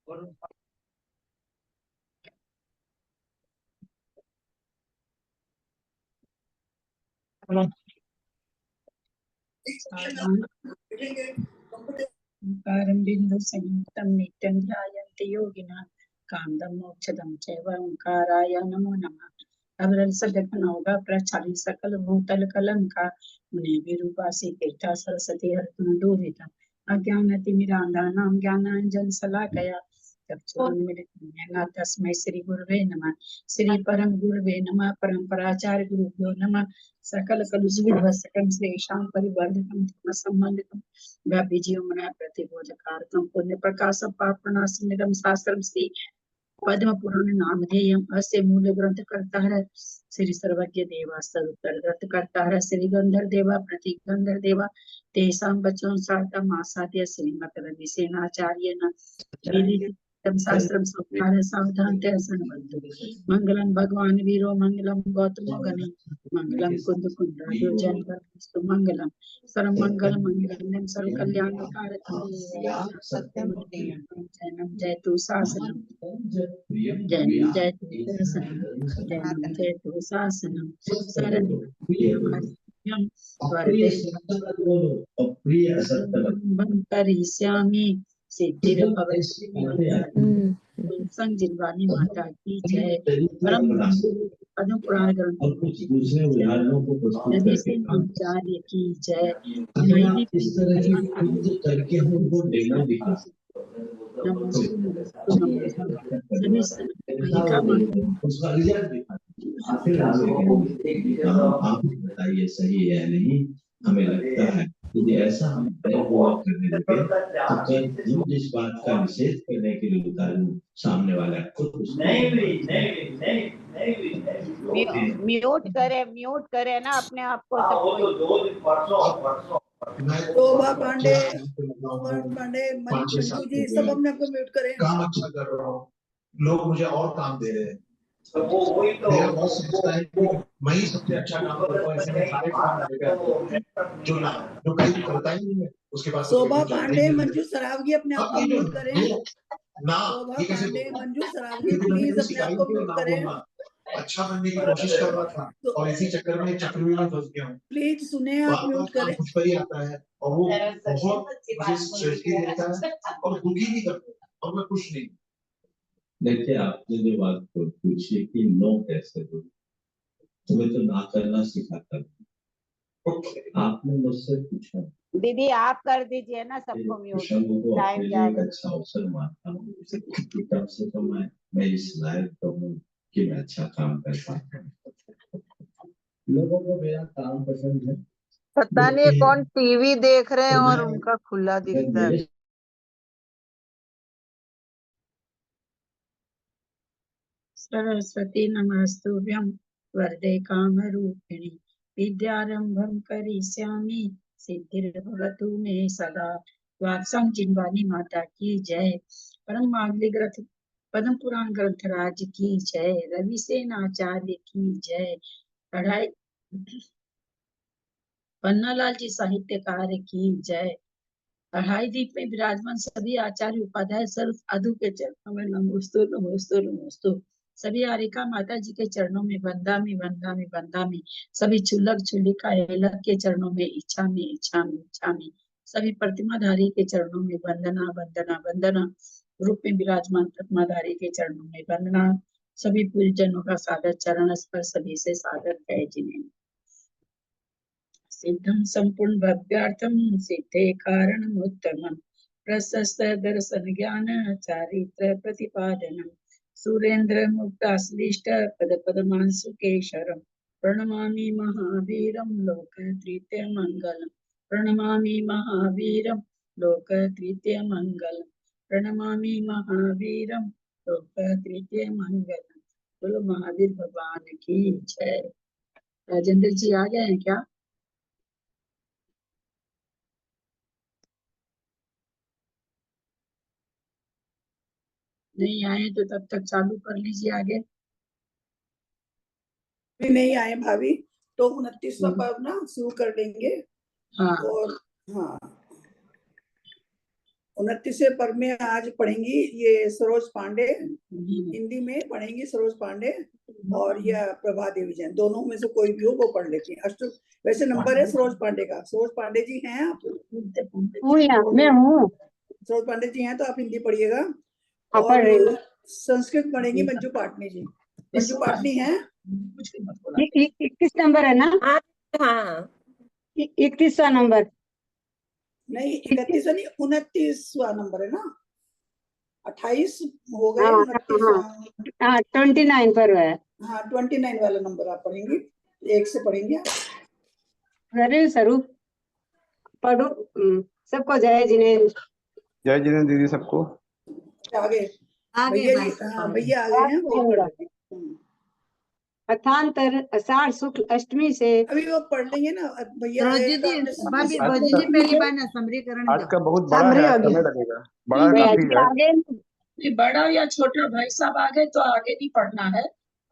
बिंदु संयुक्तम नित्यं ध्यायन्ति योगिनः कांदम मोक्षदम चैव ओंकाराय नमो नमः। अब रसगन होगा प्रचारी सकल भूतल कलंका मुनि विरूपासी तीर्था सरस्वती हर्तुन दूरिता अज्ञानतिमिरान्धानां ज्ञानाञ्जन शलाकया चक्षुरुन्मीलितं तस्मै श्री गुरुवे नमः। श्री परम गुरुवे नमः। परम्पराचार्य गुरुभ्यो नमः। सकल कलुषितभस्त्रं श्लेषां परिवर्धितं धर्मसम्बन्धितं व्यापिजीवमनः प्रतिबोधकार्थं पुण्यप्रकाशं पापनाशनिदं शास्त्रं श्री पद्म पुराण नामधेयम् अस्य मूल ग्रंथ करता है श्री सर्वज्ञ देवा सर्वोत्तर ग्रंथ करता है श्री गंधर देवा प्रति गंधर देवा तेषां वचनं सार्थम् आसाद्य श्रीमत् रविसेनाचार्य न शास्त्रं संस्कार सावधानतया शृण्वन्तु। मंगलम भगवान वीरो मंगलम गौतमो गणे मंगलम कुंद कुंडायो जन्मस्तु मंगलम सर्व मंगल मंगलम सर्व कल्याण कारकम जैनम जयतु शासनम जैनम जयतु शासनम जैनम जयतु शासनम शरण करिष्यामि सिद्धिर्भवति। संजीवनी माता की जय। परम पद्म पुराण ग्रंथ आचार्य की जय। बताइए सही है नहीं, हमें लगता है यदि ऐसा हम करने लगे तो हम जिस बात का निषेध करने के लिए उतारू सामने वाला खुद म्यूट करे ना अपने आप को। शोभा पांडे मंजू जी सब अपने आपको म्यूट करें। काम अच्छा कर रहा हूँ, लोग मुझे और काम दे रहे हैं। वही तो मेरा बहुत समझता है कि मैं ही सबसे अच्छा काम करता हूँ, ऐसे में सारे काम जो कहीं करता ही नहीं है उसके पास। शोभा पांडे मंजू सरावगी अपने आप को म्यूट करें। ना शोभा पांडे मंजू सरावगी प्लीज अपने आप को म्यूट करें। अच्छा बनने की कोशिश कर रहा था और इसी चक्कर में चक्रव्यूह में फंस गया हूँ। प्लीज सुने आप म्यूट करें। मुझ पर ही आता है और वो बहुत मुझे स्ट्रेस भी देता है और दुखी भी करता है और मैं खुश नहीं। देखिए आपने जो बात पूछी कि नो कैसे दो, तुम्हें तो ना करना सिखाता हूँ। आपने मुझसे पूछा दीदी आप कर दीजिए ना सबको म्यूट। टाइम जाएगा। अच्छा अवसर मानता हूँ कि कम से कम मैं इस लायक तो हूँ कि मैं अच्छा काम कर पाता हूँ। लोगों को मेरा काम पसंद है। पता नहीं कौन टीवी देख रहे हैं और उनका खुला दिखता है। सरस्वती नमस्तुभ्यं वरदे कामरूपिणि विद्यारंभं करिष्यामि सिद्धिर्भवतु मे सदा। वात्सम जिनवानी माता की जय। परम मांगलिक ग्रंथ पद्म पुराण ग्रंथराज की जय। रविसेनाचार्य की जय। पढ़ाई पन्नालाल जी साहित्यकार की जय। अढ़ाई दीप में विराजमान सभी आचार्य उपाध्याय सर्व साधु के चरणों में नमोस्तु नमोस्तु नमोस्तु। सभी आरिका माता जी के चरणों में वंदामी वंदामी वंदामी। सभी चुल्लक चुल्लिका एलक के चरणों में इच्छामी इच्छामी इच्छामी। सभी प्रतिमाधारी के चरणों में वंदना वंदना वंदना। रूप में विराजमान प्रतिमाधारी के चरणों में वंदना। सभी पूजनों का सादर चरण स्पर्श सभी से सादर है जिन्हें सिद्धं संपूर्ण भव्यार्थं सिद्धे कारणम् उत्तमं प्रशस्त दर्शन ज्ञान चारित्र प्रतिपादनम् सुरेंद्र मुक्ताश्लिष्ट पद पद्मांशुकेशरम् प्रणमामि महावीरं लोकत्रितीय मंगलम् प्रणमामि महावीरं लोकत्रितीय मंगलम् प्रणमामि महावीरं लोकत्रितीय मंगलम्। बोलो महावीर भगवान की जय। राजेंद्र जी आ गए हैं क्या? नहीं आए तो तब तक चालू कर लीजिए आगे। नहीं आए भाभी तो 29वां पर्व ना शुरू कर देंगे। हाँ और हाँ 29वें पर्व में आज पढ़ेंगी ये सरोज पांडे, हिंदी में पढ़ेंगी सरोज पांडे और या प्रभा देवी जैन, दोनों में से कोई भी हो वो पढ़ लेती है। वैसे नंबर है सरोज पांडे का। सरोज पांडे जी हैं आप? मैं हूँ। सरोज पांडे जी हैं तो आप हिंदी पढ़िएगा। हाँ, पढ़ रही हूँ। और संस्कृत पढ़ेंगी मंजू पाटनी जी। मंजू पाटनी है? 21 नंबर है ना? हाँ 31वां नंबर। नहीं 31वां नहीं, 29वां नंबर है ना। 28 हो गए, हाँ 29वां। हाँ 29 पर है। हाँ 29 वाला नंबर आप पढ़ेंगी, 1 से पढ़ेंगे आप। अरे स्वरूप पढ़ो। सबको जय जिनेन्द्र। जय जिनेन्द्र दीदी सबको। आगे भैया जी, हाँ भैया आ गए हैं, वही पढ़ लेते हैं। अथांतर आषाढ़ शुक्ल अष्टमी से। अभी वो पढ़ लेंगे ना भैया। पहली बार ना समरीकरण आज का बहुत बड़ा है, आज समय लगेगा, बड़ा काफी है। आगे बड़ा या छोटा भाई साहब आगे तो आगे नहीं पढ़ना है,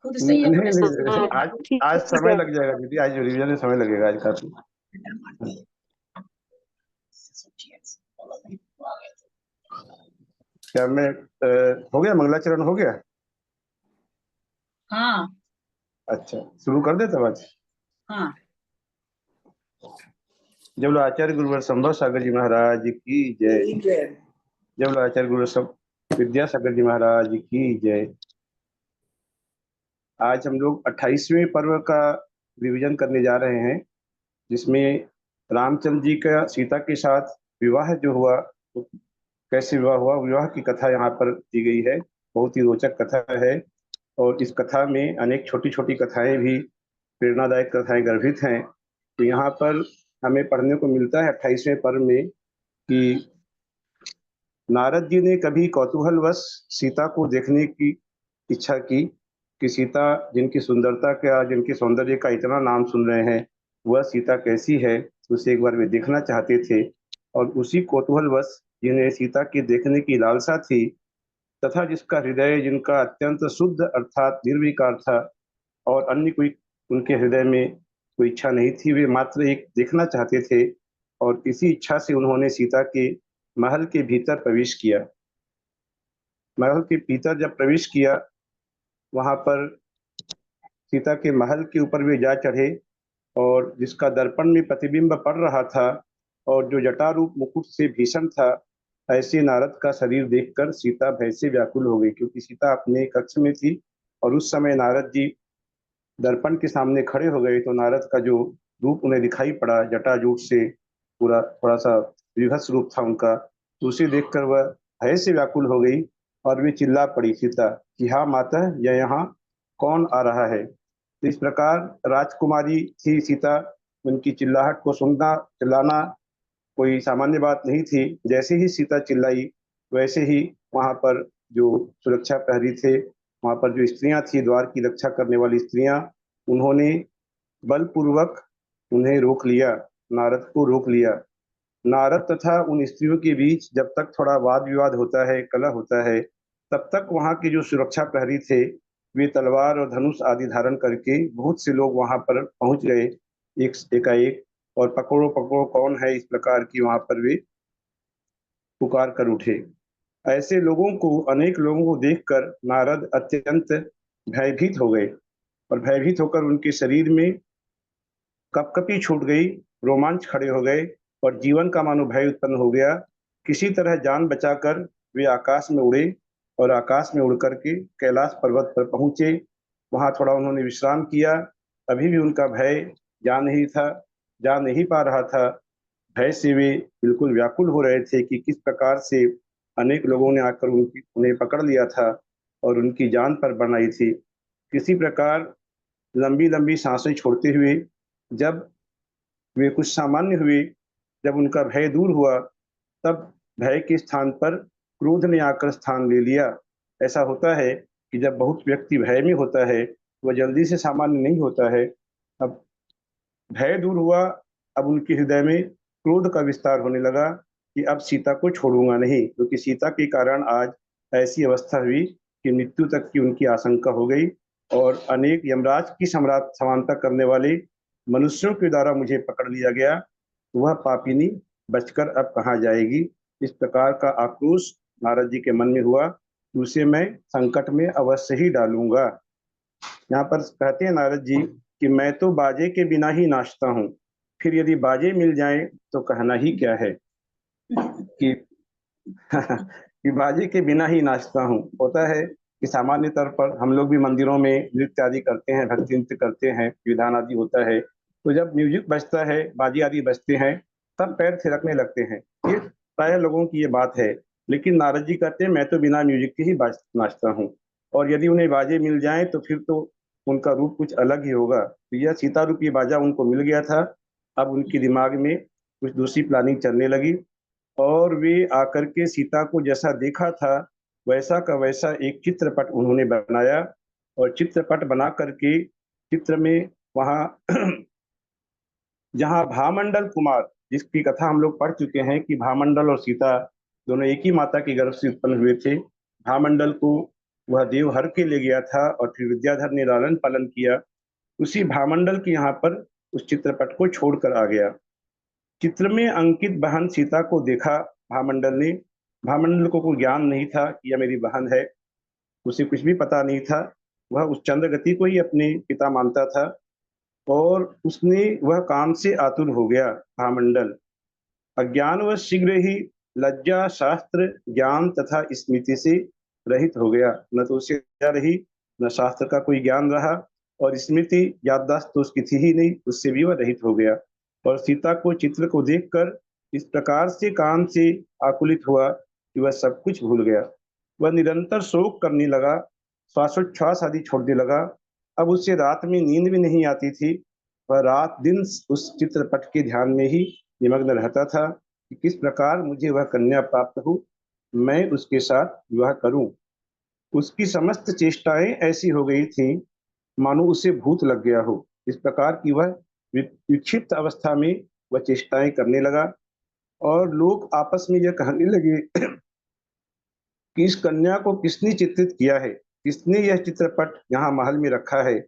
खुद से ही अपने नहीं, आज समय लग जाएगा दीदी, आज रिवीजन में समय लगेगा आज काफी। क्या मैं हो गया, मंगलाचरण हो गया? हाँ अच्छा, शुरू कर देता हूँ आज। हाँ। जब लोग आचार्य गुरुवर संभव सागर जी महाराज की जय। जब लोग आचार्य गुरुवर विद्यासागर जी महाराज की जय। आज हम लोग 28वें पर्व का रिवीजन करने जा रहे हैं, जिसमें रामचंद्र जी का सीता के साथ विवाह जो हुआ, कैसे विवाह हुआ, विवाह की कथा यहाँ पर दी गई है। बहुत ही रोचक कथा है और इस कथा में अनेक छोटी छोटी कथाएं भी, प्रेरणादायक कथाएं गर्भित हैं। तो यहाँ पर हमें पढ़ने को मिलता है 28वें पर्व में कि नारद जी ने कभी कौतूहलवश सीता को देखने की इच्छा की कि सीता, जिनकी सुंदरता का, जिनके सौंदर्य का इतना नाम सुन रहे हैं, वह सीता कैसी है, उसे एक बार वे देखना चाहते थे। और उसी कौतूहलवश जिन्हें सीता की देखने की लालसा थी तथा जिसका हृदय, जिनका अत्यंत शुद्ध अर्थात निर्विकार था और अन्य कोई उनके हृदय में कोई इच्छा नहीं थी, वे मात्र एक देखना चाहते थे। और इसी इच्छा से उन्होंने सीता के महल के भीतर प्रवेश किया। महल के भीतर जब प्रवेश किया, वहां पर सीता के महल के ऊपर वे जा चढ़े और जिसका दर्पण में प्रतिबिंब पड़ रहा था और जो जटारूप मुकुट से भीषण था, ऐसे नारद का शरीर देखकर सीता भय से व्याकुल हो गई, क्योंकि सीता अपने कक्ष में थी और उस समय नारद जी दर्पण के सामने खड़े हो गए। तो नारद का जो रूप उन्हें दिखाई पड़ा, जटाजूट से पूरा थोड़ा सा विभत्स रूप था उनका, तो उसे देखकर वह भय से व्याकुल हो गई और वे चिल्ला पड़ी सीता कि हाँ माता, यह यहाँ कौन आ रहा है। तो इस प्रकार राजकुमारी थी सीता, उनकी चिल्लाहट को सुनना, चिल्लाना कोई सामान्य बात नहीं थी। जैसे ही सीता चिल्लाई, वैसे ही वहां पर जो सुरक्षा प्रहरी थे, वहां पर जो स्त्रियां थी, द्वार की रक्षा करने वाली स्त्रियां, उन्होंने बलपूर्वक उन्हें रोक लिया, नारद को रोक लिया। नारद तथा उन स्त्रियों के बीच जब तक थोड़ा वाद विवाद होता है, कलह होता है, तब तक वहां के जो सुरक्षा प्रहरी थे, वे तलवार और धनुष आदि धारण करके, बहुत से लोग वहां पर पहुंच गए एकाएक, और पकड़ो पकड़ो कौन है, इस प्रकार की वहां पर वे पुकार कर उठे। ऐसे लोगों को, अनेक लोगों को देखकर नारद अत्यंत भयभीत हो गए और भयभीत होकर उनके शरीर में कपकपी छूट गई, रोमांच खड़े हो गए और जीवन का मानो भय उत्पन्न हो गया। किसी तरह जान बचाकर वे आकाश में उड़े और आकाश में उड़ करके कैलाश पर्वत पर पहुंचे। वहां थोड़ा उन्होंने विश्राम किया। अभी भी उनका भय जा नहीं पा रहा था। भय से वे बिल्कुल व्याकुल हो रहे थे कि किस प्रकार से अनेक लोगों ने आकर उन्हें पकड़ लिया था और उनकी जान पर बनाई थी। किसी प्रकार लंबी लंबी सांसें छोड़ते हुए जब वे कुछ सामान्य हुए, जब उनका भय दूर हुआ, तब भय के स्थान पर क्रोध ने आकर स्थान ले लिया। ऐसा होता है कि जब बहुत व्यक्ति भय में होता है, वह जल्दी से सामान्य नहीं होता है। अब भय दूर हुआ, अब उनके हृदय में क्रोध का विस्तार होने लगा कि अब सीता को छोड़ूंगा नहीं, क्योंकि सीता के कारण आज ऐसी अवस्था हुई कि मृत्यु तक की उनकी आशंका हो गई और अनेक यमराज की समानता करने वाले मनुष्यों के द्वारा मुझे पकड़ लिया गया। वह पापिनी बचकर अब कहाँ जाएगी, इस प्रकार का आक्रोश नारद जी के मन में हुआ कि उसे मैं संकट में अवश्य ही डालूंगा। यहाँ पर कहते हैं नारद जी कि मैं तो बाजे के बिना ही नाचता हूँ, फिर यदि बाजे मिल जाए तो कहना ही क्या है कि कि बाजे के बिना ही नाचता हूँ। होता है कि सामान्य तौर पर हम लोग भी मंदिरों में नृत्य आदि करते हैं, भक्ति नृत्य करते हैं, विधान आदि होता है, तो जब म्यूजिक बजता है, बाजे आदि बजते हैं, तब पैर थिरकने लगते हैं। ये प्राय लोगों की ये बात है, लेकिन नारद जी कहते हैं मैं तो बिना म्यूजिक के ही नाचता हूँ, और यदि उन्हें बाजे मिल जाए तो फिर तो उनका रूप कुछ अलग ही होगा। तो यह सीता रूपी बाजा उनको मिल गया था। अब उनके दिमाग में कुछ दूसरी प्लानिंग चलने लगी, और वे आकर के सीता को जैसा देखा था वैसा का वैसा एक चित्रपट उन्होंने बनाया, और चित्रपट बना करके चित्र में वहाँ जहाँ भामंडल कुमार, जिसकी कथा हम लोग पढ़ चुके हैं कि भामंडल और सीता दोनों एक ही माता के गर्भ से उत्पन्न हुए थे। भामंडल को वह देवहर के ले गया था और फिर विद्याधर ने लालन पालन किया। उसी भामंडल के यहाँ पर उस चित्रपट को छोड़कर आ गया। चित्र में अंकित बहन सीता को देखा भामंडल ने। भामंडल को कोई ज्ञान नहीं था कि यह मेरी बहन है, उसे कुछ भी पता नहीं था। वह उस चंद्रगति को ही अपने पिता मानता था, और उसने वह काम से आतुर हो गया। भामंडल अज्ञान व शीघ्र ही लज्जा, शास्त्र, ज्ञान तथा स्मृति से रहित हो गया। न तो उसे लज्जा रही, न शास्त्र का कोई ज्ञान रहा, और स्मृति याददाश्त तो उसकी थी ही नहीं, उससे भी वह रहित हो गया। और सीता को चित्र को देखकर इस प्रकार से काम से आकुलित हुआ कि वह सब कुछ भूल गया। वह निरंतर शोक करने लगा, श्वासोच्छ्वास आदि छोड़ने लगा। अब उसे रात में नींद भी नहीं आती थी। वह रात दिन उस चित्रपट के ध्यान में ही निमग्न रहता था कि किस प्रकार मुझे वह कन्या प्राप्त हो, मैं उसके साथ विवाह करूं। उसकी समस्त चेष्टाएं ऐसी हो गई थी मानो उसे भूत लग गया हो। इस प्रकार की वह विक्षिप्त अवस्था में वह चेष्टाएं करने लगा, और लोग आपस में यह कहने लगे कि इस कन्या को किसने चित्रित किया है, किसने यह चित्रपट यहाँ महल में रखा है।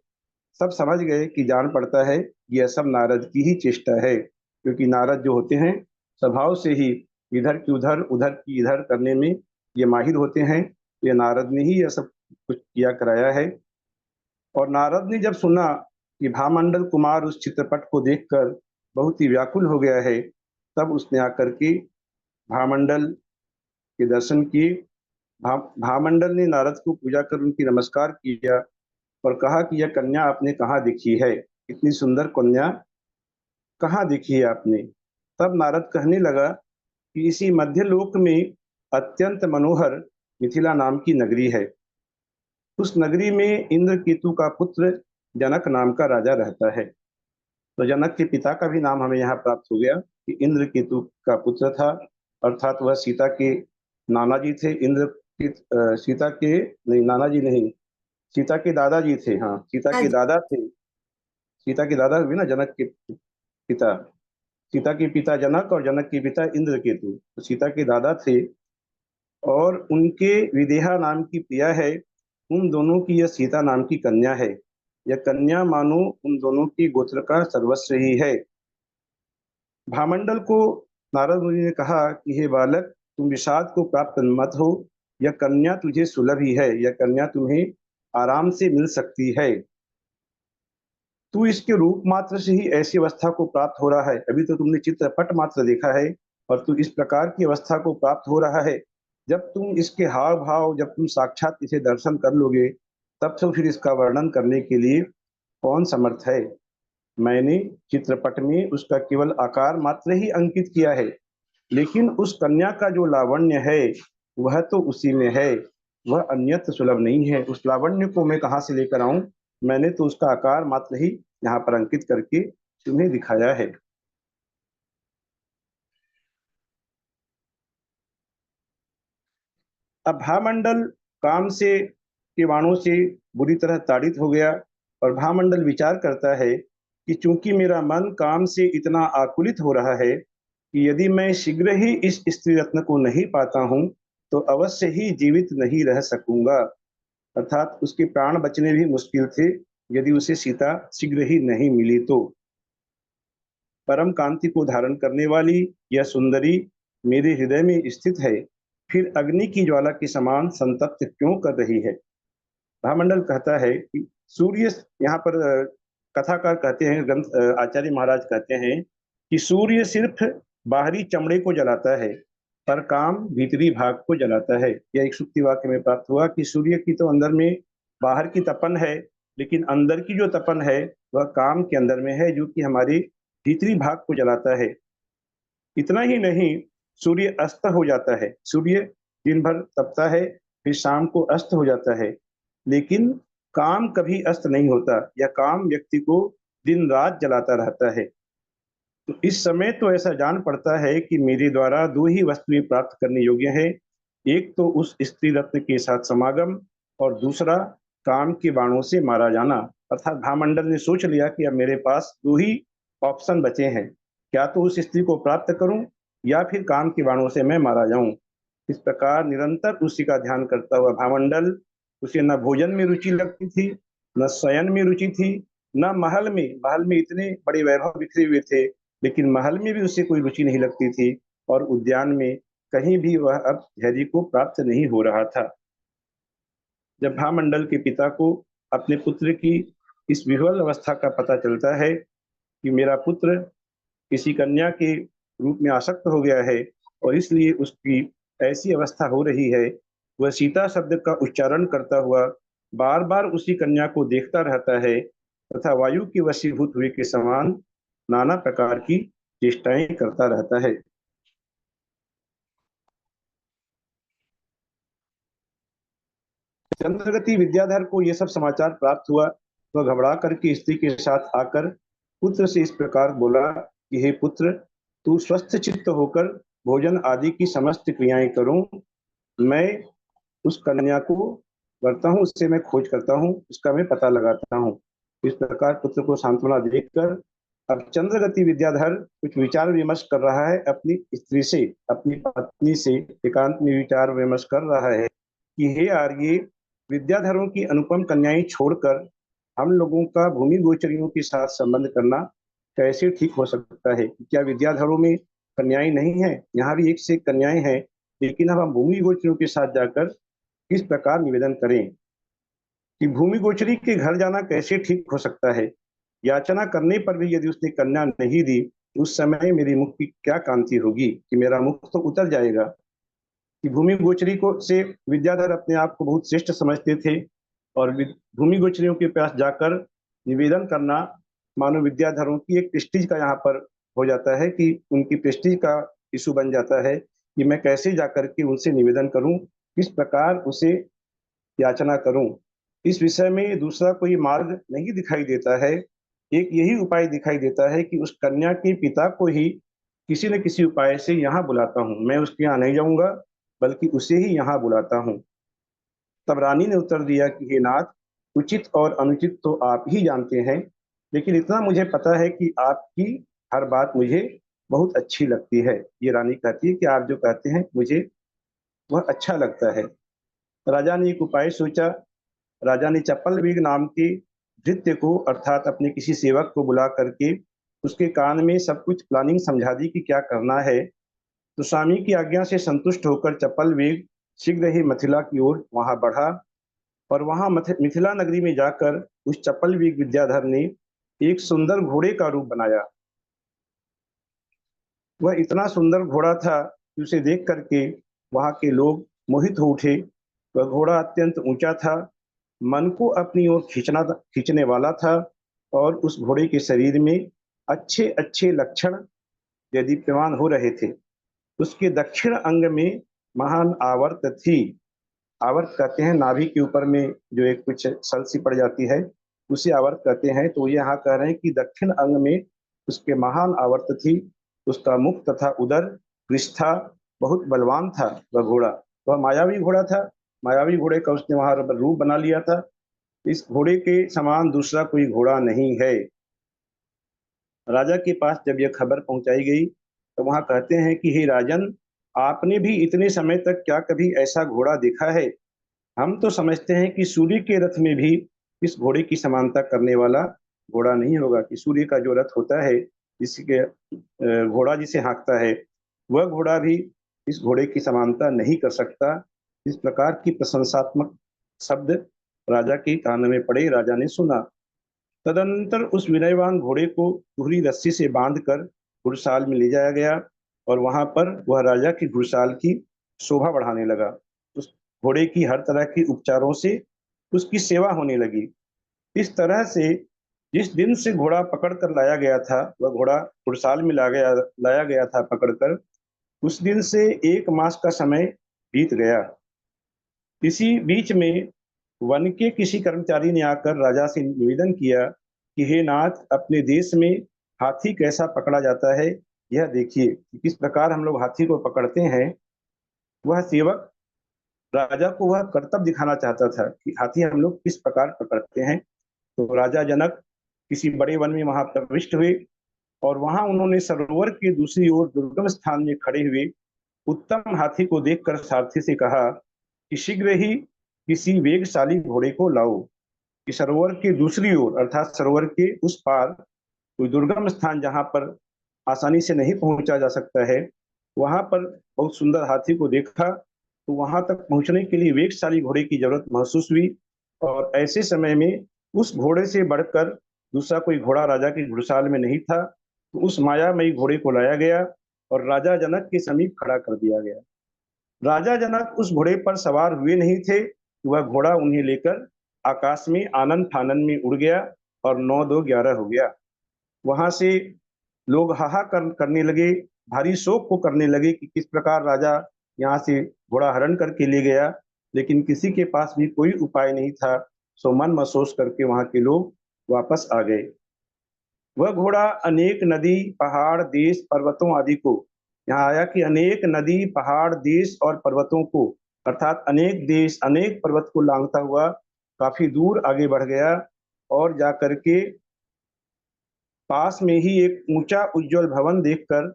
सब समझ गए कि जान पड़ता है यह सब नारद की ही चेष्टा है, क्योंकि नारद जो होते हैं स्वभाव से ही इधर की उधर, उधर की इधर करने में ये माहिर होते हैं। ये नारद ने ही यह सब कुछ किया कराया है। और नारद ने जब सुना कि भामंडल कुमार उस चित्रपट को देखकर बहुत ही व्याकुल हो गया है, तब उसने आकर के भामंडल के दर्शन किए। भामंडल ने नारद को पूजा कर उनकी नमस्कार किया और कहा कि यह कन्या आपने कहाँ देखी है, इतनी सुंदर कन्या कहाँ देखी है आपने। तब नारद कहने लगा कि इसी मध्य लोक में अत्यंत मनोहर मिथिला नाम की नगरी है। उस नगरी में इंद्रकेतु का पुत्र जनक नाम का राजा रहता है। तो जनक के पिता का भी नाम हमें यहाँ प्राप्त हो गया कि इंद्रकेतु का पुत्र था, अर्थात वह सीता के नाना जी थे। सीता के नहीं, नाना जी नहीं, सीता के दादाजी थे। हाँ, सीता के दादा थे। सीता के दादा हुए ना जनक के पिता। सीता के पिता जनक और जनक के पिता इंद्रकेतु, तो सीता के दादा थे। और उनके विदेहा नाम की प्रिया है, उन दोनों की यह सीता नाम की कन्या है। यह कन्या मानो उन दोनों की गोत्र का सर्वस्व ही है। भामंडल को नारद मुनि ने कहा कि हे बालक, तुम विषाद को प्राप्त मत हो, यह कन्या तुझे सुलभ ही है, यह कन्या तुम्हें आराम से मिल सकती है। तू इसके रूप मात्र से ही ऐसी अवस्था को प्राप्त हो रहा है, अभी तो तुमने चित्रपट मात्र देखा है और तू इस प्रकार की अवस्था को प्राप्त हो रहा है। जब तुम इसके हाव भाव, जब तुम साक्षात इसे दर्शन कर लोगे, तब तो फिर इसका वर्णन करने के लिए कौन समर्थ है। मैंने चित्रपट में उसका केवल आकार मात्र ही अंकित किया है, लेकिन उस कन्या का जो लावण्य है वह तो उसी में है, वह अन्यत्र सुलभ नहीं है। उस लावण्य को मैं कहाँ से लेकर आऊं, मैंने तो उसका आकार मात्र ही यहाँ पर अंकित करके तुम्हें दिखाया है। अब भामंडल काम से के बाणों से बुरी तरह ताड़ित हो गया, और भामंडल विचार करता है कि चूंकि मेरा मन काम से इतना आकुलित हो रहा है कि यदि मैं शीघ्र ही इस स्त्री रत्न को नहीं पाता हूं तो अवश्य ही जीवित नहीं रह सकूंगा। अर्थात उसके प्राण बचने भी मुश्किल थे यदि उसे सीता शीघ्र ही नहीं मिली तो। परम कांति को धारण करने वाली यह सुंदरी मेरे हृदय में स्थित है, फिर अग्नि की ज्वाला के समान संतप्त क्यों कर रही है। भामंडल कहता है कि सूर्य, यहाँ पर कथाकार कहते हैं, ग्रंथ आचार्य महाराज कहते हैं कि सूर्य सिर्फ बाहरी चमड़े को जलाता है, पर काम भीतरी भाग को जलाता है। यह एक सुक्ति वाक्य में प्राप्त हुआ कि सूर्य की तो अंदर में बाहर की तपन है, लेकिन अंदर की जो तपन है वह काम के अंदर में है, जो कि हमारे भीतरी भाग को जलाता है। इतना ही नहीं, सूर्य अस्त हो जाता है। सूर्य दिन भर तपता है, फिर शाम को अस्त हो जाता है, लेकिन काम कभी अस्त नहीं होता। यह काम व्यक्ति को दिन रात जलाता रहता है। तो इस समय तो ऐसा जान पड़ता है कि मेरे द्वारा दो ही वस्तुएं प्राप्त करने योग्य है, एक तो उस स्त्री रत्न के साथ समागम, और दूसरा काम के बाणों से मारा जाना। अर्थात भामंडल ने सोच लिया कि अब मेरे पास दो ही ऑप्शन बचे हैं, क्या तो उस स्त्री को प्राप्त करूं या फिर काम के बाणों से मैं मारा जाऊं। इस प्रकार निरंतर उसी का ध्यान करता हुआ भामंडल, उसे न भोजन में रुचि लगती थी, न शयन में रुचि थी, न महल में इतने बड़े वैभव बिखरे हुए थे, लेकिन महल में भी उसे कोई रुचि नहीं लगती थी, और उद्यान में कहीं भी वह अब धैर्य को प्राप्त नहीं हो रहा था। जब भामंडल के पिता को अपने पुत्र की इस विह्वल अवस्था का पता चलता है कि मेरा पुत्र किसी कन्या के रूप में आसक्त हो गया है और इसलिए उसकी ऐसी अवस्था हो रही है, वह सीता शब्द का उच्चारण करता हुआ बार बार उसी कन्या को देखता रहता है तथा वायु के वशीभूत हुए के समान नाना प्रकार की चेष्टाएं करता रहता है। चंद्रगति विद्याधर को यह सब समाचार प्राप्त हुआ। वह घबरा करके स्त्री के साथ आकर पुत्र से इस प्रकार बोला कि हे पुत्र, तू स्वस्थ चित्त होकर भोजन आदि की समस्त क्रियाएं करूं, मैं उस कन्या को करता हूं, उससे मैं खोज करता हूं, उसका मैं पता लगाता हूं। इस प्रकार पुत्र को सांत्वना देकर अब चंद्रगति विद्याधर कुछ विचार विमर्श कर रहा है अपनी स्त्री से, अपनी पत्नी से एकांत में विचार विमर्श कर रहा है कि हे आर्य, विद्याधरों की अनुपम कन्याएं छोड़कर हम लोगों का भूमि गोचरियों के साथ संबंध करना कैसे ठीक हो सकता है। क्या विद्याधरों में कन्याएं नहीं है? यहाँ भी एक से एक कन्याएं हैं, लेकिन अब हम भूमि गोचरियों के साथ जाकर किस प्रकार निवेदन करें कि भूमि गोचरी के घर जाना कैसे ठीक हो सकता है। याचना करने पर भी यदि उसने कन्या नहीं दी, उस समय मेरी मुख की क्या कांति होगी, कि मेरा मुख तो उतर जाएगा। कि भूमि गोचरी को से विद्याधर अपने आप को बहुत श्रेष्ठ समझते थे, और भूमि गोचरियों के पास जाकर निवेदन करना मानो विद्याधरों की एक प्रेस्टीज का यहाँ पर हो जाता है, कि उनकी प्रेस्टीज का इशू बन जाता है कि मैं कैसे जाकर के उनसे निवेदन करूं, किस प्रकार उसे याचना करूं। इस विषय में दूसरा कोई मार्ग नहीं दिखाई देता है। एक यही उपाय दिखाई देता है कि उस कन्या के पिता को ही किसी न किसी उपाय से यहाँ बुलाता हूँ। मैं उसके यहाँ नहीं जाऊंगा, बल्कि उसे ही यहाँ बुलाता हूँ। तब रानी ने उत्तर दिया कि हे नाथ, उचित और अनुचित तो आप ही जानते हैं, लेकिन इतना मुझे पता है कि आपकी हर बात मुझे बहुत अच्छी लगती है। ये रानी कहती है कि आप जो कहते हैं मुझे वह अच्छा लगता है। राजा ने एक उपाय सोचा। राजा ने चप्पलवेग नाम के भृत्य को, अर्थात अपने किसी सेवक को बुला करके उसके कान में सब कुछ प्लानिंग समझा दी कि क्या करना है। तो स्वामी की आज्ञा से संतुष्ट होकर चप्पलवेग शीघ्र ही मिथिला की ओर वहां बढ़ा, और वहां मिथिला नगरी में जाकर उस चप्पलवेग विद्याधर ने एक सुंदर घोड़े का रूप बनाया। वह इतना सुंदर घोड़ा था कि उसे देख करके वहां के लोग मोहित हो उठे। वह घोड़ा अत्यंत ऊंचा था, मन को अपनी ओर खींचने वाला था, और उस घोड़े के शरीर में अच्छे अच्छे लक्षण दीप्यमान हो रहे थे। उसके दक्षिण अंग में महान आवर्त थी। आवर्त कहते हैं नाभि के ऊपर में जो एक कुछ सल सी पड़ जाती है, उसे आवर्त कहते हैं। तो ये यहाँ कह रहे हैं कि दक्षिण अंग में उसके महान आवर्त थी। उसका मुख तथा उदर पृष्ठा बहुत बलवान था। वह घोड़ा, वह मायावी घोड़ा था। मायावी घोड़े का उसने वहां रूप बना लिया था। इस घोड़े के समान दूसरा कोई घोड़ा नहीं है। राजा के पास जब यह खबर पहुंचाई गई तो वहां कहते हैं कि हे राजन, आपने भी इतने समय तक क्या कभी ऐसा घोड़ा देखा है? हम तो समझते हैं कि सूर्य के रथ में भी इस घोड़े की समानता करने वाला घोड़ा नहीं होगा। कि सूर्य का जो रथ होता है, जिसके घोड़ा जिसे हाँकता है, वह घोड़ा भी इस घोड़े की समानता नहीं कर सकता। इस प्रकार की प्रशंसात्मक शब्द राजा के कान में पड़े। राजा ने सुना। तदनंतर उस विनयवान घोड़े को दोहरी रस्सी से बांधकर घुड़साल में ले जाया गया और वहां पर वह राजा की घुड़साल की शोभा बढ़ाने लगा। उस घोड़े की हर तरह के उपचारों से उसकी सेवा होने लगी। इस तरह से जिस दिन से घोड़ा पकड़ कर लाया गया था, वह घोड़ा घुड़साल में लाया गया था पकड़कर, उस दिन से 1 मास का समय बीत गया। इसी बीच में वन के किसी कर्मचारी ने आकर राजा से निवेदन किया कि हे नाथ, अपने देश में हाथी कैसा पकड़ा जाता है, यह देखिए। किस प्रकार हम लोग हाथी को पकड़ते हैं। वह सेवक राजा को वह करतब दिखाना चाहता था कि हाथी हम लोग किस प्रकार पकड़ते हैं। तो राजा जनक किसी बड़े वन में वहां प्रविष्ट हुए और वहां उन्होंने सरोवर के दूसरी ओर दुर्गम स्थान में खड़े हुए उत्तम हाथी को देखकर सारथी से कहा कि शीघ्र ही किसी वेगशाली घोड़े को लाओ कि सरोवर के दूसरी ओर अर्थात सरोवर के उस पार कोई दुर्गम स्थान जहां पर आसानी से नहीं पहुंचा जा सकता है, वहां पर बहुत सुंदर हाथी को देखा तो वहां तक पहुंचने के लिए वेगशाली घोड़े की जरूरत महसूस हुई। और ऐसे समय में उस घोड़े से बढ़कर दूसरा कोई घोड़ा राजा की घुड़साल में नहीं था। तो उस मायामयी घोड़े को लाया गया और राजा जनक के समीप खड़ा कर दिया गया। राजा जनक उस घोड़े पर सवार हुए नहीं थे। वह घोड़ा उन्हें लेकर आकाश में आनंद फानंद में उड़ गया और 9 2 11 हो गया। वहां से लोग हाहाकार करने लगे, भारी शोक को करने लगे कि किस प्रकार राजा यहाँ से घोड़ा हरण करके ले गया, लेकिन किसी के पास भी कोई उपाय नहीं था। सो मन महसूस करके वहां के लोग वापस आ गए। वह घोड़ा अनेक नदी, पहाड़, देश, पर्वतों आदि को, यहाँ आया कि अनेक नदी, पहाड़, देश और पर्वतों को अर्थात अनेक देश, अनेक पर्वत को लांघता हुआ काफी दूर आगे बढ़ गया और जाकर के पास में ही एक ऊंचा उज्जवल भवन देखकर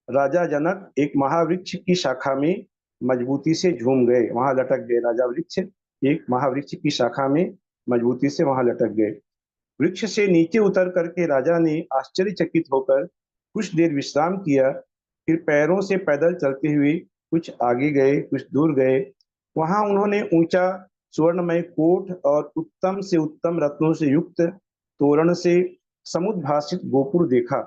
राजा जनक एक महावृक्ष की शाखा में मजबूती से झूम गए, वहां लटक गए। राजा वृक्ष एक महावृक्ष की शाखा में मजबूती से वहां लटक गए। वृक्ष से नीचे उतर करके राजा ने आश्चर्यचकित होकर कुछ देर विश्राम किया, फिर पैरों से पैदल चलते हुए कुछ आगे गए, कुछ दूर गए। वहां उन्होंने ऊंचा स्वर्णमय कोट और उत्तम से उत्तम रत्नों से युक्त तोरण से समुद्भासित गोपुर देखा।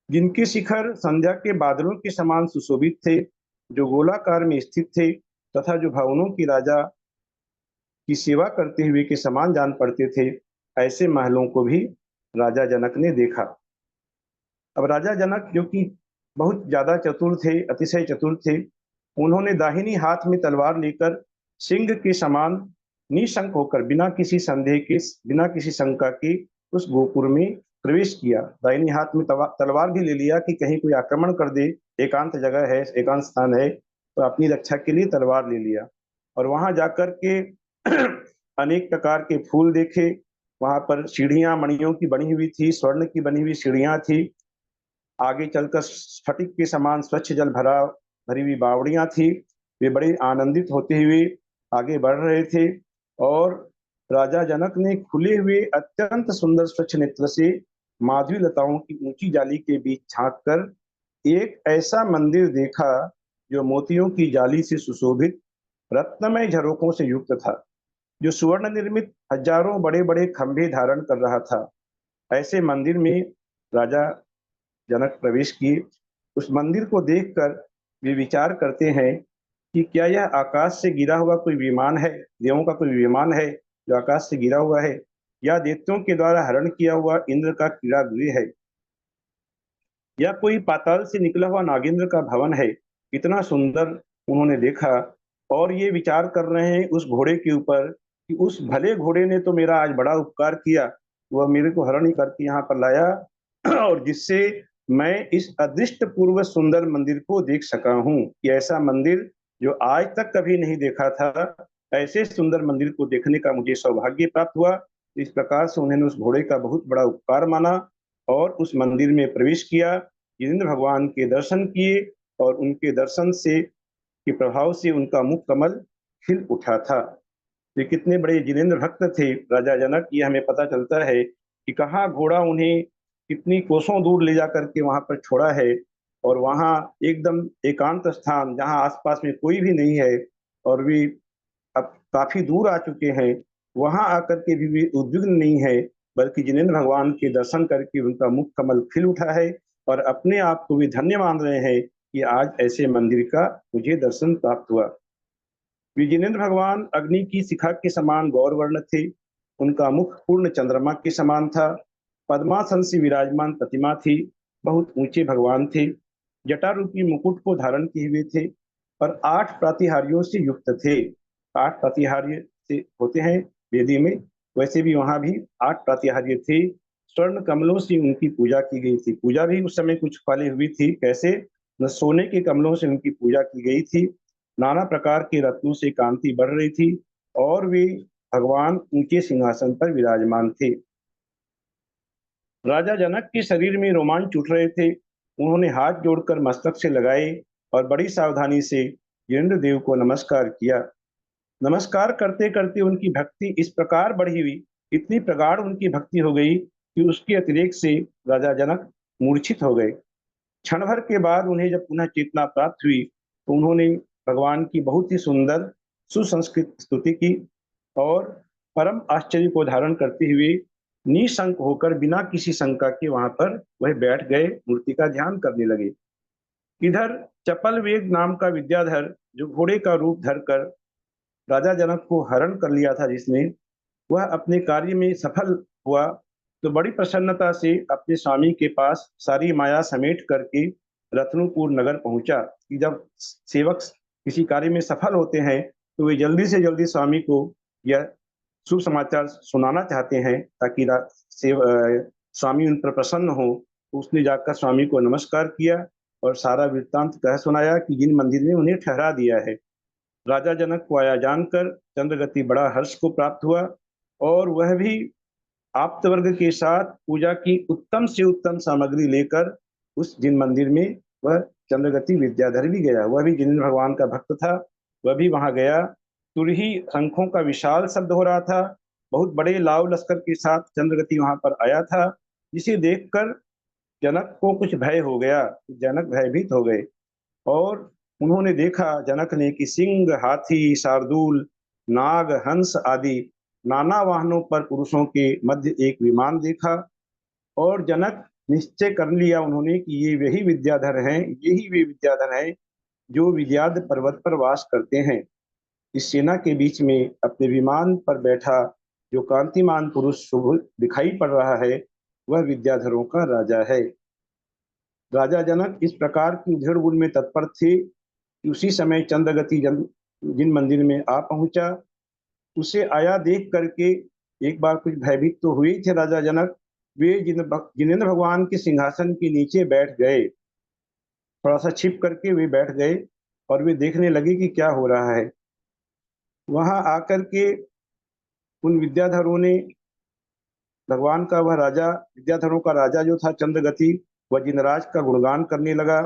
जिनके शिखर संध्या के बादलों के समान सुशोभित थे, जो गोलाकार में स्थित थे तथा जो भवनों की राजा की सेवा करते हुए के समान जान पड़ते थे, ऐसे महलों को भी राजा जनक ने देखा। अब राजा जनक जो कि बहुत ज्यादा चतुर थे, अतिशय चतुर थे, उन्होंने दाहिनी हाथ में तलवार लेकर सिंह के समान निशंक होकर बिना किसी संदेह के, बिना किसी शंका के उस गोपुर में प्रवेश किया। दाहिनी हाथ में तलवार भी ले लिया कि कहीं कोई आक्रमण कर दे, एकांत जगह है, एकांत स्थान है, तो अपनी रक्षा के लिए तलवार ले लिया। और वहां जाकर के अनेक प्रकार के फूल देखे। वहां पर सीढ़ियां मणियों की बनी हुई थी, स्वर्ण की बनी हुई सीढ़ियां थी। आगे चलकर स्फटिक के समान स्वच्छ जल भरी हुई बावड़ियां थी। वे बड़े आनंदित होते हुए आगे बढ़ रहे थे और राजा जनक ने खुले हुए अत्यंत सुंदर स्वच्छ नेत्र से माधवी लताओं की ऊंची जाली के बीच झांक कर एक ऐसा मंदिर देखा जो मोतियों की जाली से सुशोभित रत्नमय झरोखों से युक्त था, जो सुवर्ण निर्मित हजारों बड़े बड़े खंभे धारण कर रहा था। ऐसे मंदिर में राजा जनक प्रवेश किए। उस मंदिर को देखकर वे विचार करते हैं कि क्या यह आकाश से गिरा हुआ कोई विमान है, देवों का कोई विमान है जो आकाश से गिरा हुआ है, या दैत्यों के द्वारा हरण किया हुआ इंद्र का क्रीड़ा गृह है, या कोई पाताल से निकला हुआ नागेंद्र का भवन है। इतना सुंदर उन्होंने देखा और ये विचार कर रहे हैं उस घोड़े के ऊपर कि उस भले घोड़े ने तो मेरा आज बड़ा उपकार किया, वह मेरे को हरण करके यहाँ पर लाया और जिससे मैं इस अदृष्ट पूर्व सुंदर मंदिर को देख सका हूँ कि ऐसा मंदिर जो आज तक कभी नहीं देखा था, ऐसे सुंदर मंदिर को देखने का मुझे सौभाग्य प्राप्त हुआ। इस प्रकार से उन्होंने उस घोड़े का बहुत बड़ा उपकार माना और उस मंदिर में प्रवेश किया। जिनेंद्र भगवान के दर्शन किए और उनके दर्शन से के प्रभाव से उनका मुख कमल खिल उठा था। ये कितने बड़े जिनेंद्र भक्त थे राजा जनक, ये हमें पता चलता है कि कहाँ घोड़ा उन्हें कितनी कोसों दूर ले जा करके वहां पर छोड़ा है, और वहां एकदम एकांत स्थान जहां आसपास में कोई भी नहीं है और भी अब काफी दूर आ चुके हैं, वहां आकर के भी वे उद्विग्न नहीं है, बल्कि जिनेंद्र भगवान के दर्शन करके उनका मुख कमल खिल उठा है और अपने आप को भी धन्य मान रहे हैं कि आज ऐसे मंदिर का मुझे दर्शन प्राप्त हुआ। विजयेंद्र भगवान अग्नि की शिखा के समान गौरवर्ण थे। उनका मुख पूर्ण चंद्रमा के समान था। पद्मासन से विराजमान प्रतिमा थी। बहुत ऊंचे भगवान थे। जटा रूपी मुकुट को धारण किए हुए थे और 8 प्रातिहार्यों से युक्त थे। 8 प्रातिहार्य से होते हैं वेदी में, वैसे भी वहां भी 8 प्रातिहार्य थे। स्वर्ण कमलों से उनकी पूजा की गई थी। पूजा भी उस समय कुछ फली हुई थी। कैसे? न सोने के कमलों से उनकी पूजा की गई थी। नाना प्रकार के रत्नों से कांति बढ़ रही थी और वे भगवान ऊंचे सिंहासन पर विराजमान थे। राजा जनक के शरीर में रोमांच उठ रहे थे। उन्होंने हाथ जोड़कर मस्तक से लगाए और बड़ी सावधानी से जिनेंद्र देव को नमस्कार किया। नमस्कार करते करते उनकी भक्ति इस प्रकार बढ़ी हुई, इतनी प्रगाढ़ उनकी भक्ति हो गई कि उसके अतिरेक से राजा जनक मूर्छित हो गए। क्षण भर के बाद उन्हें जब पुनः चेतना प्राप्त हुई तो उन्होंने भगवान की बहुत ही सुंदर सुसंस्कृत स्तुति की और परम आश्चर्य को धारण करते हुए निशंक होकर बिना किसी शंका के वहां पर वह बैठ गए, मूर्ति का ध्यान करने लगे। इधर चपल वेग नाम का विद्याधर, जो घोड़े का रूप धरकर राजा जनक को हरण कर लिया था जिसने, वह अपने कार्य में सफल हुआ तो बड़ी प्रसन्नता से अपने स्वामी के पास सारी माया समेट करके रत्नपुर नगर पहुंचा। कि जब सेवक किसी कार्य में सफल होते हैं तो वे जल्दी से जल्दी स्वामी को यह शुभ समाचार सुनाना चाहते हैं ताकि स्वामी उन पर प्रसन्न हो। तो उसने जाकर स्वामी को नमस्कार किया और सारा वृत्तांत कह सुनाया कि जिन मंदिर में उन्हें ठहरा दिया है। राजा जनक को आया जानकर चंद्रगति बड़ा हर्ष को प्राप्त हुआ और वह भी आप्त वर्ग के साथ पूजा की उत्तम से उत्तम सामग्री लेकर उस जिन मंदिर में वह चंद्रगति विद्याधर भी गया। वह भी जिनेंद्र भगवान का भक्त था, वह भी वहां गया। तुरही शंखों का विशाल शब्द हो रहा था। बहुत बड़े लाव लश्कर के साथ चंद्रगति वहां पर आया था, जिसे देखकर जनक को कुछ भय हो गया। जनक भयभीत हो गए और उन्होंने देखा, जनक ने, कि सिंह, हाथी, शार्दूल, नाग, हंस आदि नाना वाहनों पर पुरुषों के मध्य एक विमान देखा और जनक निश्चय कर लिया उन्होंने कि ये वही विद्याधर हैं, यही वे विद्याधर हैं जो विद्याध पर्वत पर वास करते हैं। इस सेना के बीच में अपने विमान पर बैठा जो कांतिमान पुरुष शुभ दिखाई पड़ रहा है, वह विद्याधरों का राजा है। राजा जनक इस प्रकार की उधेड़-बुन में तत्पर थे कि उसी समय चंद्रगति जिन मंदिर में आ पहुंचा। उसे आया देख करके एक बार कुछ भयभीत तो हुए थे राजा जनक। वे जिनेंद्र भगवान के सिंहासन के नीचे बैठ गए, थोड़ा सा छिप करके वे बैठ गए और वे देखने लगे कि क्या हो रहा है। वहां आकर के उन विद्याधरों ने भगवान का, वह राजा, विद्याधरों का राजा जो था चंद्रगति, वह जिनराज का गुणगान करने लगा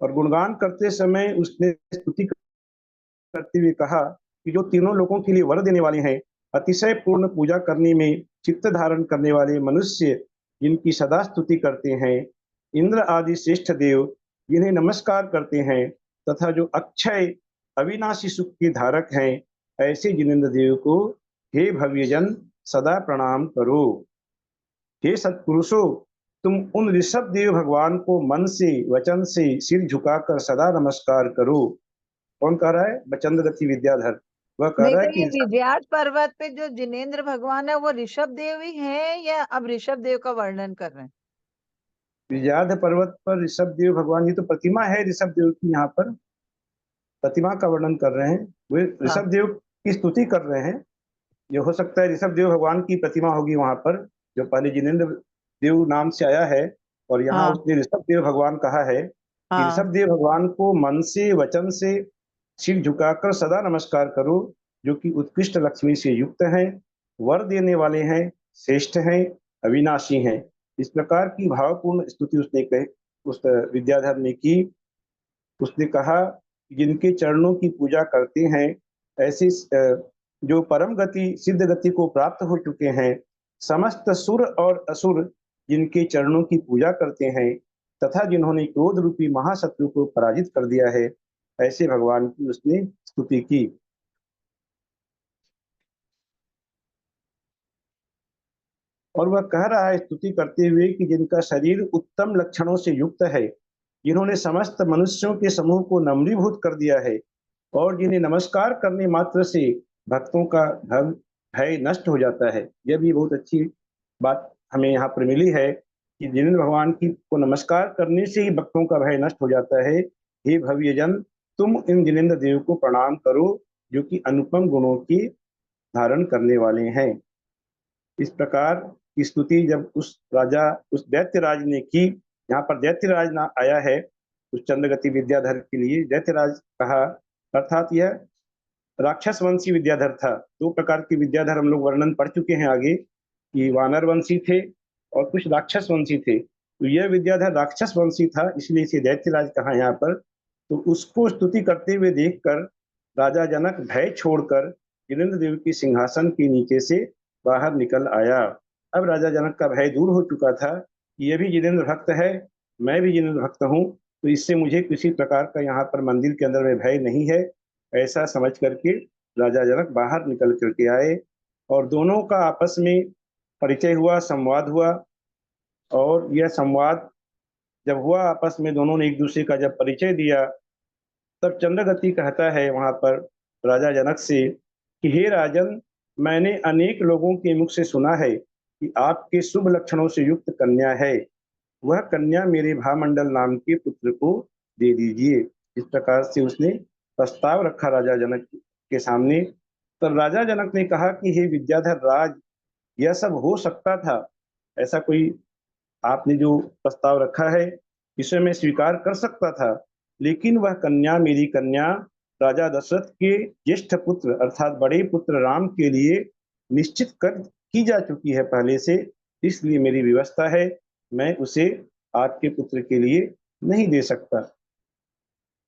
और गुणगान करते समय उसने स्तुति करते हुए कहा कि जो तीनों लोगों के लिए वर देने वाले हैं, अतिशय पूर्ण पूजा करने में चित्त धारण करने वाले मनुष्य, जिनकी सदा स्तुति करते हैं, इंद्र आदि श्रेष्ठ देव जिन्हें नमस्कार करते हैं, तथा जो अक्षय अविनाशी सुख के धारक हैं, ऐसे जिनेंद्र देव को हे भव्यजन सदा प्रणाम करो। हे सत्पुरुषों, तुम उन ऋषभ देव भगवान को मन से, वचन से सिर झुकाकर सदा नमस्कार करो। कौन कह रहा है? चंद्रगति विद्याधर। वह कह रहा है कि विद्याध पर्वत पे जो जिनेंद्र भगवान है वो ऋषभ देव ही है या अब ऋषभ देव का वर्णन कर रहे हैं? विद्याध पर्वत पर ऋषभ देव भगवान, ये तो प्रतिमा है ऋषभ देव की, यहाँ पर प्रतिमा का वर्णन कर रहे हैं। वे ऋषभ देव की स्तुति कर रहे हैं। ये हो सकता है ऋषभ देव भगवान की प्रतिमा होगी वहां पर, जो पहले जिनेंद्र देव नाम से आया है और यहाँ उसने ऋषभ देव भगवान कहा है कि ऋषभ देव भगवान को मन से, वचन से सिर झुकाकर सदा नमस्कार करो, जो कि उत्कृष्ट लक्ष्मी से युक्त हैं, वर देने वाले हैं, श्रेष्ठ हैं, अविनाशी हैं। इस प्रकार की भावपूर्ण स्तुति उसने कही, उस विद्याधर ने की। उसने कहा जिनके चरणों की पूजा करते हैं, ऐसी जो परम गति, सिद्ध गति को प्राप्त हो चुके हैं, समस्त सुर और असुर जिनके चरणों की पूजा करते हैं तथा जिन्होंने क्रोध रूपी महाशत्रु को पराजित कर दिया है, ऐसे भगवान की उसने स्तुति की। और वह कह रहा है स्तुति करते हुए कि जिनका शरीर उत्तम लक्षणों से युक्त है, जिन्होंने समस्त मनुष्यों के समूह को नम्रीभूत कर दिया है और जिन्हें नमस्कार करने मात्र से भक्तों का भय नष्ट हो जाता है। यह भी बहुत अच्छी बात हमें यहाँ पर मिली है कि जिनेंद्र भगवान की को नमस्कार करने से ही भक्तों का भय नष्ट हो जाता है। हे भव्यजन, तुम इन जिनेंद्र देव को प्रणाम करो जो कि अनुपम गुणों की धारण करने वाले हैं। इस प्रकार की स्तुति जब उस दैत्यराज ने की, यहाँ पर दैत्यराज ना आया है उस चंद्रगति विद्याधर के लिए, दैत्यराज कहा अर्थात यह राक्षस वंशी विद्याधर था। दो प्रकार के विद्याधर हम लोग वर्णन पढ़ चुके हैं आगे कि वानर वंशी थे और कुछ राक्षस वंशी थे। तो यह विद्याधर राक्षस वंशी था, इसलिए इसे दैत्यराज कहा यहाँ पर। तो उसको स्तुति करते हुए देखकर राजा जनक भय छोड़कर जिनेंद्र देव की सिंहासन के नीचे से बाहर निकल आया। अब राजा जनक का भय दूर हो चुका था कि यह भी जिनेंद्र भक्त है, मैं भी जिनेंद्र भक्त हूँ, तो इससे मुझे किसी प्रकार का यहाँ पर मंदिर के अंदर में भय नहीं है, ऐसा समझ करके राजा जनक बाहर निकल करके आए और दोनों का आपस में परिचय हुआ, संवाद हुआ। और यह संवाद जब हुआ आपस में, दोनों ने एक दूसरे का जब परिचय दिया, तब चंद्रगति कहता है वहां पर राजा जनक से कि हे राजन, मैंने अनेक लोगों के मुख से सुना है कि आपके शुभ लक्षणों से युक्त कन्या है, वह कन्या मेरे भामंडल नाम के पुत्र को दे दीजिए। इस प्रकार से उसने प्रस्ताव रखा राजा जनक के सामने। तब राजा जनक ने कहा कि हे विद्याधर राज, यह सब हो सकता था, ऐसा कोई आपने जो प्रस्ताव रखा है इसे मैं स्वीकार कर सकता था, लेकिन वह कन्या मेरी कन्या राजा दशरथ के ज्येष्ठ पुत्र अर्थात बड़े पुत्र राम के लिए निश्चित कर की जा चुकी है पहले से, इसलिए मेरी व्यवस्था है, मैं उसे आपके पुत्र के लिए नहीं दे सकता।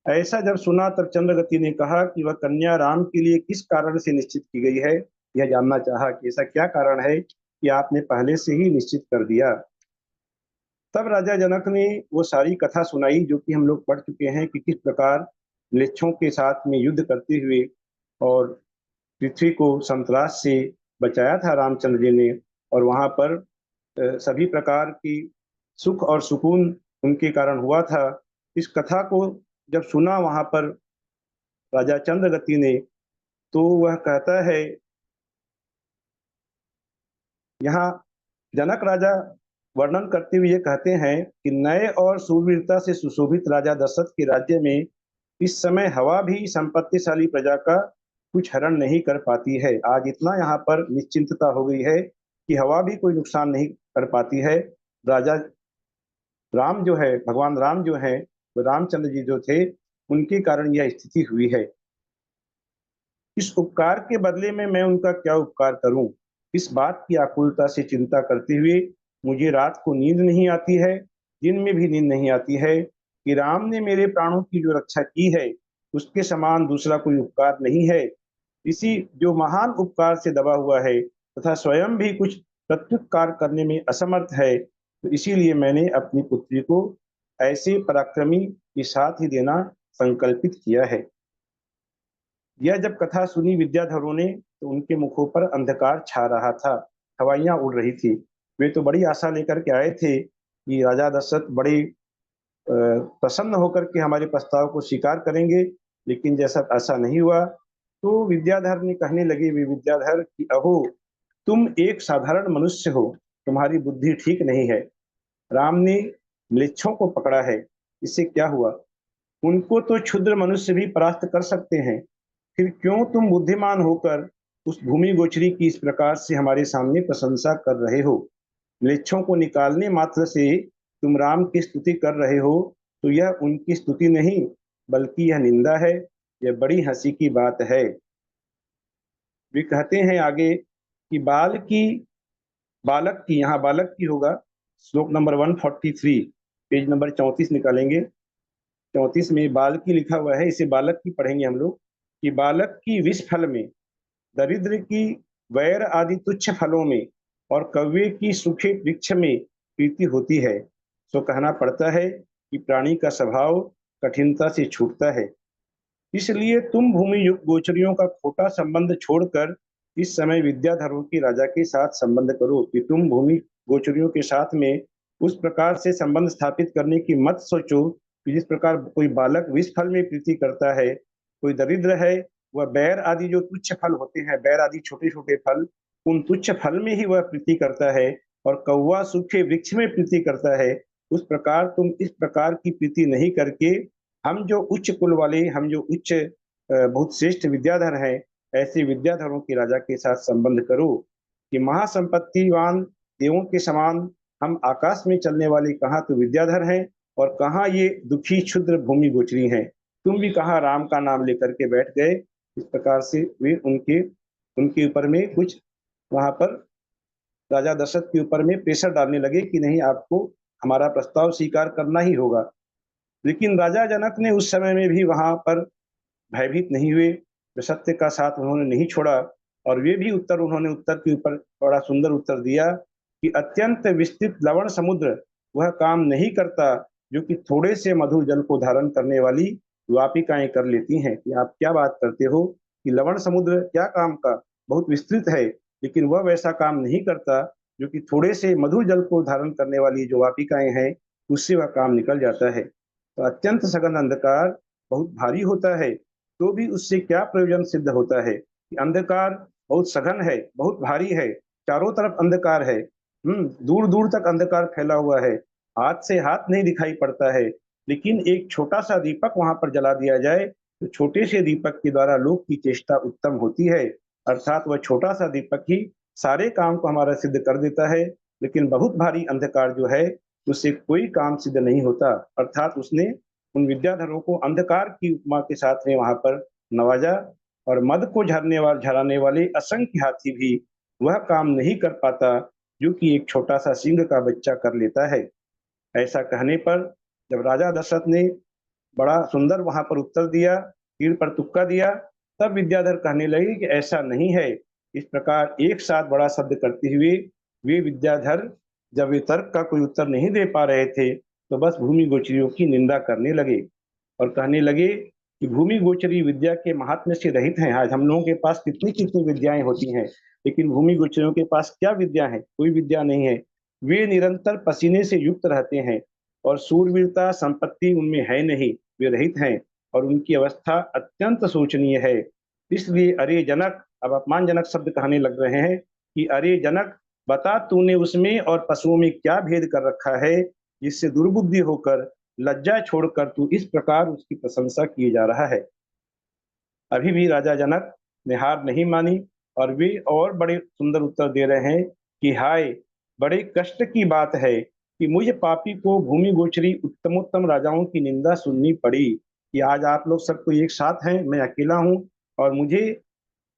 ऐसा जब सुना तब चंद्रगति ने कहा कि वह कन्या राम के लिए किस कारण से निश्चित की गई है, यह जानना चाहा कि ऐसा क्या कारण है कि आपने पहले से ही निश्चित कर दिया। तब राजा जनक ने वो सारी कथा सुनाई जो कि हम लोग पढ़ चुके हैं कि किस प्रकार म्लेच्छों के साथ में युद्ध करते हुए और पृथ्वी को संतरास से बचाया था रामचंद्र जी ने, और वहां पर सभी प्रकार की सुख और सुकून उनके कारण हुआ था। इस कथा को जब सुना वहां पर राजा चंद्रगति ने, तो वह कहता है, यहाँ जनक राजा वर्णन करते हुए कहते हैं कि नए और सूरवीरता से सुशोभित राजा दशरथ के राज्य में इस समय हवा भी संपत्तिशाली प्रजा का कुछ हरण नहीं कर पाती है। आज इतना यहाँ पर निश्चिंतता हो गई है कि हवा भी कोई नुकसान नहीं कर पाती है। राजा राम जो है, भगवान राम जो है, वो रामचंद्र जी जो थे, उनके कारण यह स्थिति हुई है। इस उपकार के बदले में मैं उनका क्या उपकार करूं, इस बात की आकुलता से चिंता करते हुए मुझे रात को नींद नहीं आती है, दिन में भी नींद नहीं आती है कि राम ने मेरे प्राणों की जो रक्षा की है उसके समान दूसरा कोई उपकार नहीं है। इसी जो महान उपकार से दबा हुआ है तथा स्वयं भी कुछ प्रत्युपकार करने में असमर्थ है, तो इसीलिए मैंने अपनी पुत्री को ऐसे पराक्रमी के साथ ही देना संकल्पित किया है। यह जब कथा सुनी विद्याधरों ने तो उनके मुखों पर अंधकार छा रहा था, हवाइयां उड़ रही थी। वे तो बड़ी आशा लेकर के आए थे कि राजा दशरथ बड़े प्रसन्न होकर के हमारे प्रस्ताव को स्वीकार करेंगे, लेकिन जैसा ऐसा नहीं हुआ। तो विद्याधर ने कहने लगे, वे विद्याधर कि अहो, तुम एक साधारण मनुष्य हो, तुम्हारी बुद्धि ठीक नहीं है। राम ने म्लेच्छों को पकड़ा है, इससे क्या हुआ? उनको तो क्षुद्र मनुष्य भी परास्त कर सकते हैं, फिर क्यों तुम बुद्धिमान होकर उस भूमि गोचरी की इस प्रकार से हमारे सामने प्रशंसा कर रहे हो? म्लेच्छों को निकालने मात्र से तुम राम की स्तुति कर रहे हो, तो यह उनकी स्तुति नहीं बल्कि यह निंदा है, यह बड़ी हंसी की बात है। वे कहते हैं आगे कि बालक की, यहाँ बालक की होगा, श्लोक नंबर 143, पेज नंबर 34 निकालेंगे। 34 में बालक की लिखा हुआ है, इसे बालक की पढ़ेंगे हम लोग कि बालक की विष फल में, दरिद्र की वैर आदि तुच्छ फलों में और कव्य की सूखे वृक्ष में प्रीति होती है। तो कहना पड़ता है कि प्राणी का स्वभाव कठिनता से छूटता है। इसलिए तुम भूमि गोचरियों का खोटा संबंध छोड़कर इस समय विद्याधरों की राजा के साथ संबंध करो। कि तुम भूमि गोचरियों के साथ में उस प्रकार से संबंध स्थापित करने की मत सोचो कि जिस प्रकार कोई बालक विष फल में प्रीति करता है, कोई दरिद्र है वह बैर आदि जो तुच्छ फल होते हैं, बैर आदि छोटे छोटे फल, उन तुच्छ फल में ही वह प्रीति करता है, और कौवा सूखे वृक्ष में प्रीति करता है। उस प्रकार तुम इस प्रकार की प्रीति नहीं करके हम जो उच्च कुल वाले, हम जो उच्च बहुत श्रेष्ठ विद्याधर हैं, ऐसे विद्याधरों के राजा के साथ संबंध करो। कि महासंपत्तिवान देवों के समान हम आकाश में चलने वाले कहाँ तो विद्याधर हैं, और कहाँ ये दुखी क्षुद्र भूमि गोचरी हैं। तुम भी कहाँ राम का नाम लेकर के बैठ गए। इस प्रकार से वे उनके ऊपर में कुछ वहां पर राजा दशरथ के ऊपर में प्रेशर डालने लगे कि नहीं, आपको हमारा प्रस्ताव स्वीकार करना ही होगा। लेकिन राजा जनक ने उस समय में भी वहां पर भयभीत नहीं हुए, सत्य का साथ उन्होंने नहीं छोड़ा, और वे भी उन्होंने उत्तर के ऊपर बड़ा सुंदर उत्तर दिया कि अत्यंत विस्तृत लवण समुद्र वह काम नहीं करता जो कि थोड़े से मधुर जल को धारण करने वाली वापिकाएं कर लेती हैं। कि आप क्या बात करते हो कि लवण समुद्र क्या काम का, बहुत विस्तृत है, लेकिन वह वैसा काम नहीं करता जो कि थोड़े से मधुर जल को धारण करने वाली जो वापिकाएं हैं उससे वह काम निकल जाता है। तो अत्यंत सघन अंधकार बहुत भारी होता है, तो भी उससे क्या प्रयोजन सिद्ध होता है कि अंधकार बहुत सघन है, बहुत भारी है, चारों तरफ अंधकार है, दूर दूर तक अंधकार फैला हुआ है, हाथ से हाथ नहीं दिखाई पड़ता है। लेकिन एक छोटा सा दीपक वहां पर जला दिया जाए तो छोटे से दीपक के द्वारा लोक की चेष्टा उत्तम होती है, अर्थात वह छोटा सा दीपक ही सारे काम को हमारा सिद्ध कर देता है। लेकिन बहुत भारी अंधकार जो है उससे कोई काम सिद्ध नहीं होता। अर्थात उसने उन विद्याधरों को अंधकार की उपमा के साथ में वहां पर नवाजा, और मद को झराने वाले असंख्य हाथी भी वह काम नहीं कर पाता जो कि एक छोटा सा सिंह का बच्चा कर लेता है। ऐसा कहने पर जब राजा दशरथ ने बड़ा सुंदर वहां पर उत्तर दिया, तीर पर तुक्का दिया, तब विद्याधर कहने लगे कि ऐसा नहीं है। इस प्रकार एक साथ बड़ा शब्द करते हुए वे विद्याधर जब वे तर्क का कोई उत्तर नहीं दे पा रहे थे तो बस भूमि गोचरियों की निंदा करने लगे, और कहने लगे कि भूमि गोचरी विद्या के महात्म्य से रहित हैं। आज हम लोगों के पास कितनी कितनी विद्याएं होती हैं, लेकिन भूमि गोचरियों के पास क्या विद्या है? कोई विद्या नहीं है। वे निरंतर पसीने से युक्त रहते हैं, और सूरवीरता संपत्ति उनमें है नहीं, वे रहित हैं, और उनकी अवस्था अत्यंत शोचनीय है। इसलिए अरे जनक, अब अपमानजनक शब्द कहने लग रहे हैं कि अरे जनक, बता तूने उसमें और पशुओं में क्या भेद कर रखा है जिससे दुर्बुद्धि होकर लज्जा छोड़कर तू इस प्रकार उसकी प्रशंसा किए जा रहा है। अभी भी राजा जनक ने हार नहीं मानी, और वे और बड़े सुंदर उत्तर दे रहे हैं कि हाय, बड़े कष्ट की बात है कि मुझे पापी को भूमि गोचरी उत्तमोत्तम राजाओं की निंदा सुननी पड़ी। कि आज आप लोग सबको एक साथ हैं, मैं अकेला हूं, और मुझे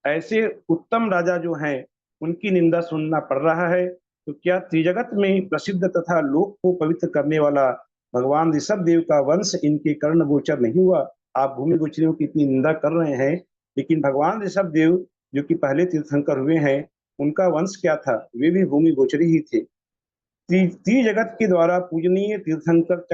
ऐसे उत्तम राजा जो हैं उनकी निंदा सुनना पड़ रहा है। तो क्या त्रिजगत में प्रसिद्ध तथा लोक को पवित्र करने वाला भगवान ऋषभ देव का वंश इनके कर्ण गोचर नहीं हुआ? आप भूमि गोचरियों की इतनी निंदा कर रहे हैं, लेकिन भगवान ऋषभ देव जो कि पहले तीर्थंकर हुए हैं, उनका वंश क्या था? वे भी भूमि गोचरी ही थे। त्रिजगत के द्वारा पूजनीय तीर्थंकर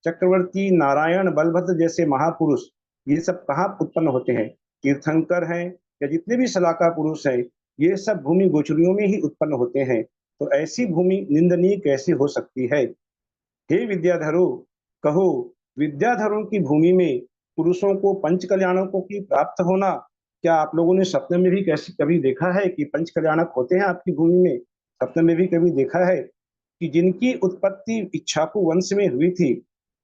चक्रवर्ती नारायण बलभद्र जैसे महापुरुष ये सब कहाँ उत्पन्न होते हैं? तीर्थंकर हैं या जितने भी सलाका पुरुष हैं, ये सब भूमि गोचरियों में ही उत्पन्न होते हैं। तो ऐसी भूमि निंदनीय कैसे हो सकती है? हे विद्याधरों, कहो, विद्याधरों की भूमि में पुरुषों को पंच कल्याणकों की प्राप्त होना, क्या आप लोगों ने सपने में भी कभी देखा है कि पंच कल्याणक होते हैं आपकी भूमि में? सपने में भी कभी देखा है कि जिनकी उत्पत्ति इक्ष्वाकु वंश में हुई थी,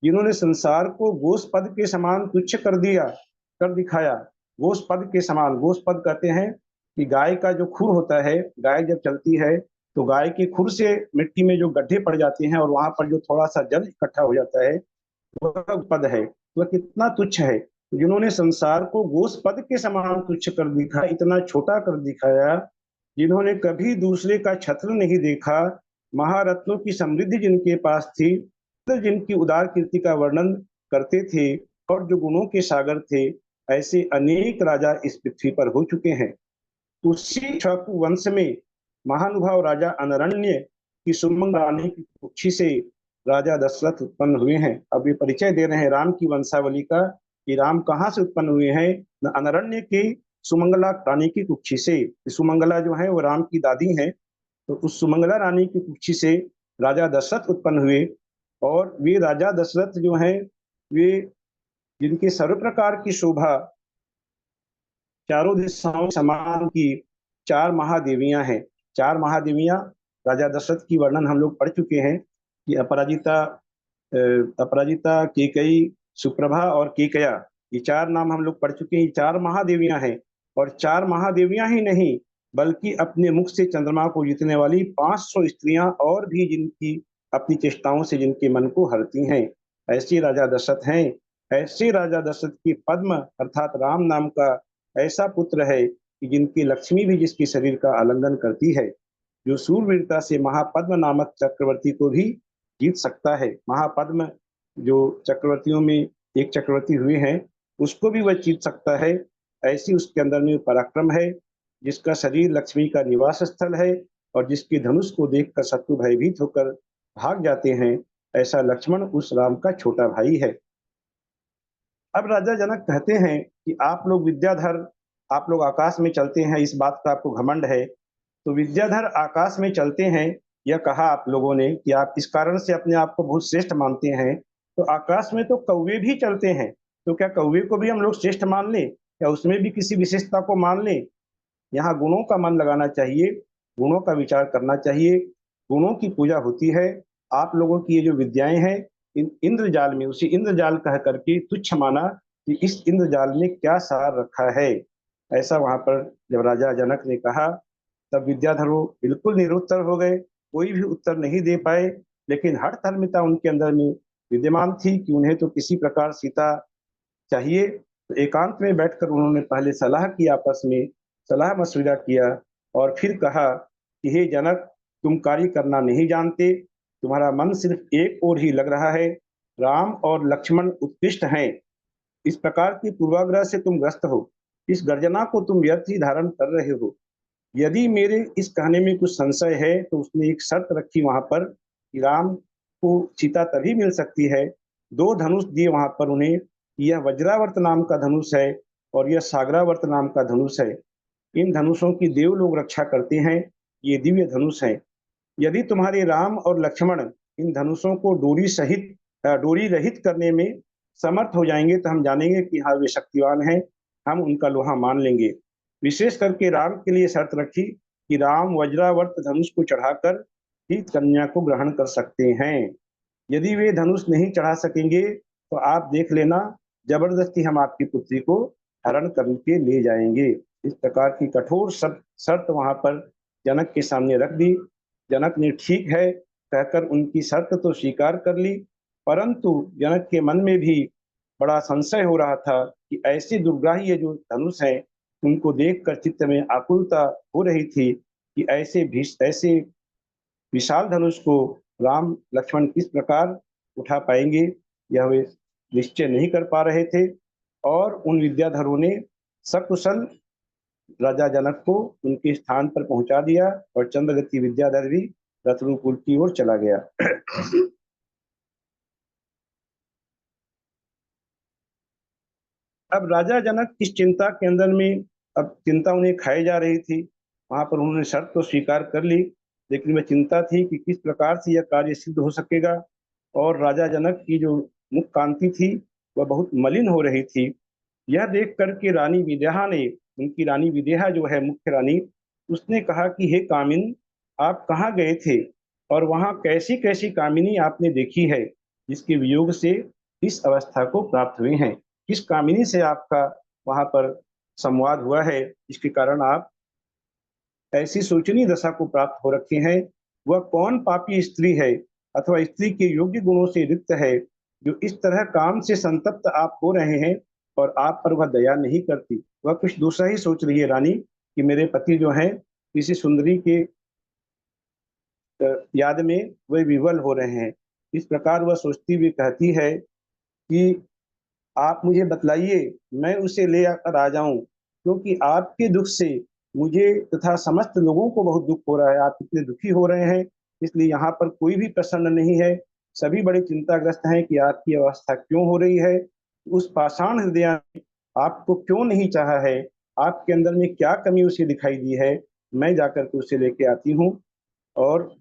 जिन्होंने संसार को गोष्पद के समान तुच्छ कर दिखाया? गोष्पद के समान, गोष्पद कहते हैं कि गाय का जो खुर होता है, गाय जब चलती है तो गाय के खुर से मिट्टी में जो गड्ढे पड़ जाते हैं और वहां पर जो थोड़ा सा जल इकट्ठा हो जाता है, वह पद है। वह कितना तुच्छ है। तो जिन्होंने संसार को गोष्पद के समान तुच्छ कर दिखाया, इतना छोटा कर दिखाया, जिन्होंने कभी दूसरे का छत्र नहीं देखा, महारत्नों की समृद्धि जिनके पास थी, जिनकी उदार कीर्ति का वर्णन करते थे और जो गुणों के सागर थे, ऐसे अनेक राजा इस पृथ्वी पर हो चुके हैं। उसी इक्ष्वाकु वंश में महानुभाव राजा अनरण्य कि सुमंगला रानी की कुक्षी से राजा दशरथ उत्पन्न हुए हैं। अब ये परिचय दे रहे हैं राम की वंशावली का कि राम कहाँ से उत्पन्न हुए हैं। अनरण्य की सुमंगला रानी की कुक्षी से। सुमंगला जो है वो राम की दादी हैं, तो उस सुमंगला रानी की कुक्षी से राजा दशरथ उत्पन्न हुए। और वे राजा दशरथ जो हैं वे जिनके सर्व प्रकार की शोभा चारों दिशाओं समान की 4 महादेवियां हैं। 4 महादेवियां राजा दशरथ की वर्णन हम लोग पढ़ चुके हैं कि अपराजिता, केकई, सुप्रभा और केकया, ये 4 नाम हम लोग पढ़ चुके हैं। 4 महादेवियां हैं और 4 महादेवियां ही नहीं बल्कि अपने मुख से चंद्रमा को जीतने वाली 500 स्त्रियां और भी जिनकी अपनी चेष्टाओं से जिनके मन को हरती हैं, ऐसे राजा दशरथ हैं। ऐसे राजा दशरथ की पद्म अर्थात राम नाम का ऐसा पुत्र है कि जिनकी लक्ष्मी भी जिसके शरीर का आलिंगन करती है, जो सूरवीरता से महापद्म नामक चक्रवर्ती को भी जीत सकता है। महापद्म जो चक्रवर्तियों में एक चक्रवर्ती हुए हैं उसको भी वह जीत सकता है। ऐसी उसके अंदर में पराक्रम है, जिसका शरीर लक्ष्मी का निवास स्थल है और जिसके धनुष को देखकर शत्रु भयभीत होकर भाग जाते हैं। ऐसा लक्ष्मण उस राम का छोटा भाई है। अब राजा जनक कहते हैं कि आप लोग विद्याधर, आप लोग आकाश में चलते हैं, इस बात का आपको घमंड है। तो विद्याधर आकाश में चलते हैं यह कहा आप लोगों ने कि आप इस कारण से अपने आप को बहुत श्रेष्ठ मानते हैं। तो आकाश में तो कौवे भी चलते हैं, तो क्या कौवे को भी हम लोग श्रेष्ठ मान लें? क्या उसमें भी किसी विशेषता को मान लें? यहाँ गुणों का मन लगाना चाहिए, गुणों का विचार करना चाहिए, गुणों की पूजा होती है। आप लोगों की ये जो विद्याएं हैं इंद्रजाल में, उसी इंद्रजाल कह करके तुच्छ माना कि इस इंद्रजाल में क्या सार रखा है। ऐसा वहां पर जब राजा जनक ने कहा तब विद्याधर बिल्कुल निरुत्तर हो गए, कोई भी उत्तर नहीं दे पाए। लेकिन हठ धर्मिता उनके अंदर में विद्यमान थी कि उन्हें तो किसी प्रकार सीता चाहिए। तो एकांत में बैठकर उन्होंने पहले सलाह की, आपस में सलाह मशविरा किया और फिर कहा कि हे जनक, तुम कार्य करना नहीं जानते, तुम्हारा मन सिर्फ एक ओर ही लग रहा है। राम और लक्ष्मण उत्कृष्ट हैं, इस प्रकार की पूर्वाग्रह से तुम ग्रस्त हो। इस गर्जना को तुम व्यर्थ ही धारण कर रहे हो। यदि मेरे इस कहने में कुछ संशय है तो उसने एक शर्त रखी वहां पर कि राम को सीता तभी मिल सकती है। 2 धनुष दिए वहां पर उन्हें, यह वज्रावर्त नाम का धनुष है और यह सागरावर्त नाम का धनुष है। इन धनुषों की देव लोग रक्षा करते हैं, ये दिव्य धनुष है। यदि तुम्हारे राम और लक्ष्मण इन धनुषों को डोरी रहित करने में समर्थ हो जाएंगे तो हम जानेंगे कि हाँ वे शक्तिवान हैं, हम उनका लोहा मान लेंगे। विशेष करके राम के लिए शर्त रखी कि राम वज्रावर्त धनुष को चढ़ाकर सीत कन्या को ग्रहण कर सकते हैं। यदि वे धनुष नहीं चढ़ा सकेंगे तो आप देख लेना, जबरदस्ती हम आपकी पुत्री को हरण करके ले जाएंगे। इस प्रकार की कठोर शर्त वहां पर जनक के सामने रख दी। जनक ने ठीक है कहकर उनकी शर्त तो स्वीकार कर ली, परंतु जनक के मन में भी बड़ा संशय हो रहा था कि ऐसे दुर्ग्राही जो धनुष है उनको देखकर चित्त में आकुलता हो रही थी कि ऐसे विशाल धनुष को राम लक्ष्मण किस प्रकार उठा पाएंगे, यह वे निश्चय नहीं कर पा रहे थे। और उन विद्याधरों ने सकुशल राजा जनक को उनके स्थान पर पहुंचा दिया और चंद्रगति विद्याधर भी रत्नपुर की ओर चला गया। अब राजा जनक इस चिंता के अंदर में, अब चिंता उन्हें खाई जा रही थी। वहां पर उन्होंने शर्त तो स्वीकार कर ली, लेकिन वह चिंता थी कि किस प्रकार से यह कार्य सिद्ध हो सकेगा। और राजा जनक की जो मुख कांति थी वह बहुत मलिन हो रही थी। यह देख करके रानी विदेहा ने, उनकी रानी विदेहा जो है मुख्य रानी, उसने कहा कि हे कामिन, आप कहाँ गए थे और वहाँ कैसी कैसी कामिनी आपने देखी है जिसके वियोग से इस अवस्था को प्राप्त हुए हैं? किस कामिनी से आपका वहां पर संवाद हुआ है जिसके कारण आप ऐसी शोचनीय दशा को प्राप्त हो रखे हैं? वह कौन पापी स्त्री है अथवा स्त्री के योग्य गुणों से रिक्त है जो इस तरह काम से संतप्त आप हो रहे हैं और आप पर वह दया नहीं करती? वह कुछ दूसरा ही सोच रही है रानी कि मेरे पति जो हैं किसी सुंदरी के याद में वे विवल हो रहे हैं। इस प्रकार वह सोचती हुई कहती है कि आप मुझे बतलाइए, मैं उसे ले आकर आ जाऊं, क्योंकि आपके दुख से मुझे तथा समस्त लोगों को बहुत दुख हो रहा है। आप इतने दुखी हो रहे हैं इसलिए यहाँ पर कोई भी प्रसन्न नहीं है। सभी बड़े चिंताग्रस्त हैं कि आपकी अवस्था क्यों हो रही है। उस पाषाण हृदय ने आपको क्यों नहीं चाहा है, आपके अंदर में क्या कमी उसे दिखाई दी है, मैं जाकर के उसे लेके आती हूँ। और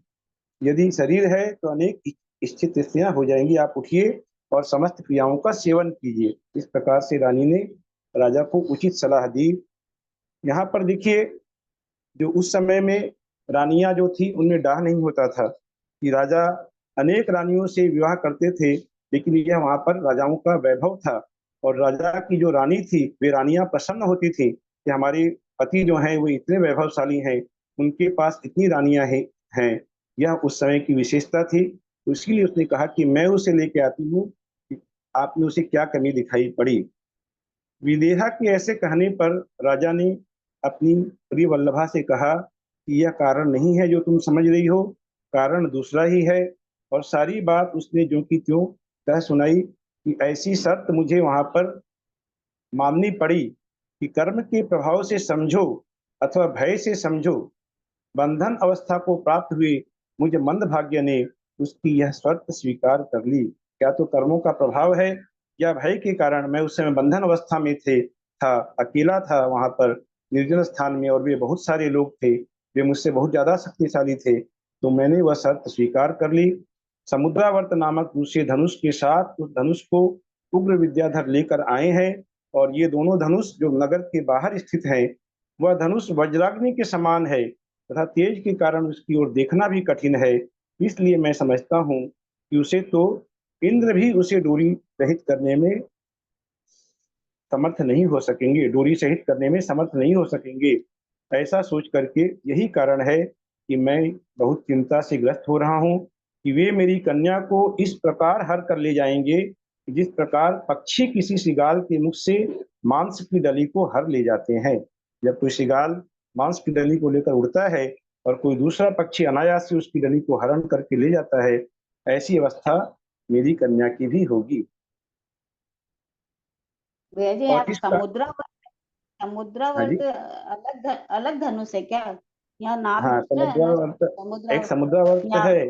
यदि शरीर है तो अनेक स्थितियां हो जाएंगी, आप उठिए और समस्त क्रियाओं का सेवन कीजिए। इस प्रकार से रानी ने राजा को उचित सलाह दी। यहाँ पर देखिए, जो उस समय में रानियां जो थी उनमें डाह नहीं होता था कि राजा अनेक रानियों से विवाह करते थे, लेकिन यह वहां पर राजाओं का वैभव था। और राजा की जो रानी थी, वे रानियां प्रसन्न होती थी कि हमारे पति जो हैं वो इतने वैभवशाली हैं, उनके पास इतनी रानियां हैं। यह उस समय की विशेषता थी। तो इसीलिए उसने कहा कि मैं उसे लेके आती हूँ, आप में उसे क्या कमी दिखाई पड़ी। विदेहा के ऐसे कहने पर राजा ने अपनी प्रिय वल्लभा से कहा कि यह कारण नहीं है जो तुम समझ रही हो, कारण दूसरा ही है। और सारी बात उसने जो की त्यों कह सुनाई कि ऐसी शर्त मुझे वहां पर माननी पड़ी कि कर्म के प्रभाव से समझो अथवा भय से समझो, बंधन अवस्था को प्राप्त हुए मुझ मंदभाग्य ने उसकी यह शर्त स्वीकार कर ली। क्या तो कर्मों का प्रभाव है या भय के कारण मैं उस समय बंधन अवस्था में था, अकेला था वहां पर निर्जन स्थान में, और वे बहुत सारे लोग थे, वे मुझसे बहुत ज्यादा शक्तिशाली थे, तो मैंने वह शर्त स्वीकार कर ली। समुद्रावर्त नामक दूसरे धनुष के साथ उस धनुष को उग्र विद्याधर लेकर आए हैं, और ये दोनों धनुष जो नगर के बाहर स्थित है, वह धनुष वज्राग्नि के समान है तथा तेज के कारण उसकी ओर देखना भी कठिन है। इसलिए मैं समझता हूँ कि उसे तो इंद्र भी उसे डोरी रहित करने में समर्थ नहीं हो सकेंगे, डोरी सहित करने में समर्थ नहीं हो सकेंगे। ऐसा सोच करके यही कारण है कि मैं बहुत चिंता से ग्रस्त हो रहा हूँ कि वे मेरी कन्या को इस प्रकार हर कर ले जाएंगे जिस प्रकार पक्षी किसी शिगाल के मुख से मांस की डली को हर ले जाते हैं। जब कोई शिगाल मांस की डली को लेकर उड़ता है और कोई दूसरा पक्षी अनायास से उसकी डली को हरण करके ले जाता है, ऐसी अवस्था मेरी कन्या की भी होगी। भैया जी, और आप इस हाँ जी, समुद्रावर्त अलग धनुष है क्या? यहाँ नाम हाँ दूसरा है ना? समुद्रावर्त एक समुद्रावर्त समुद्रावर्त यहाँ है।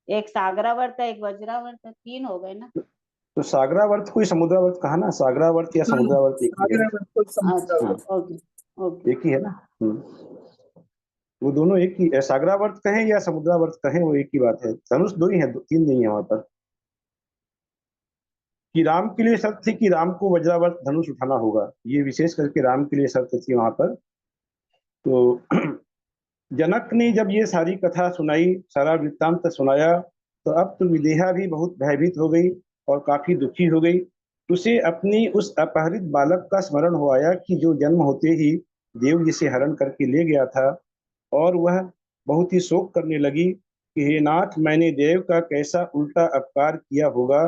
एक सागरावर्त है, एक वज्रावर्त है, 3 हो गए ना? तो सागरावर्त कोई समुद्रावर्त कहा ना, सागरावर्त या समुद्रावर्त एक ही है। अच्छा, हाँ, ओके ओके। एक ही है ना। वो दोनों एक ही, सागरावर्त कहें या समुद्रावर्त कहें वो एक ही बात है। धनुष दो ही है, तीन नहीं है वहां पर। कि राम के लिए शर्त थी कि राम को वज्रावर्त धनुष उठाना होगा, ये विशेष करके राम के लिए शर्त थी वहां पर। तो जनक ने जब ये सारी कथा सुनाई, सारा वृत्तांत सुनाया, तो अब तो विदेहा भी बहुत भयभीत हो गई और काफी दुखी हो गई। उसे अपनी उस अपहरित बालक का स्मरण हो आया कि जो जन्म होते ही देव जिसे हरण करके ले गया था, और वह बहुत ही शोक करने लगी कि हे नाथ, मैंने देव का कैसा उल्टा अपकार किया होगा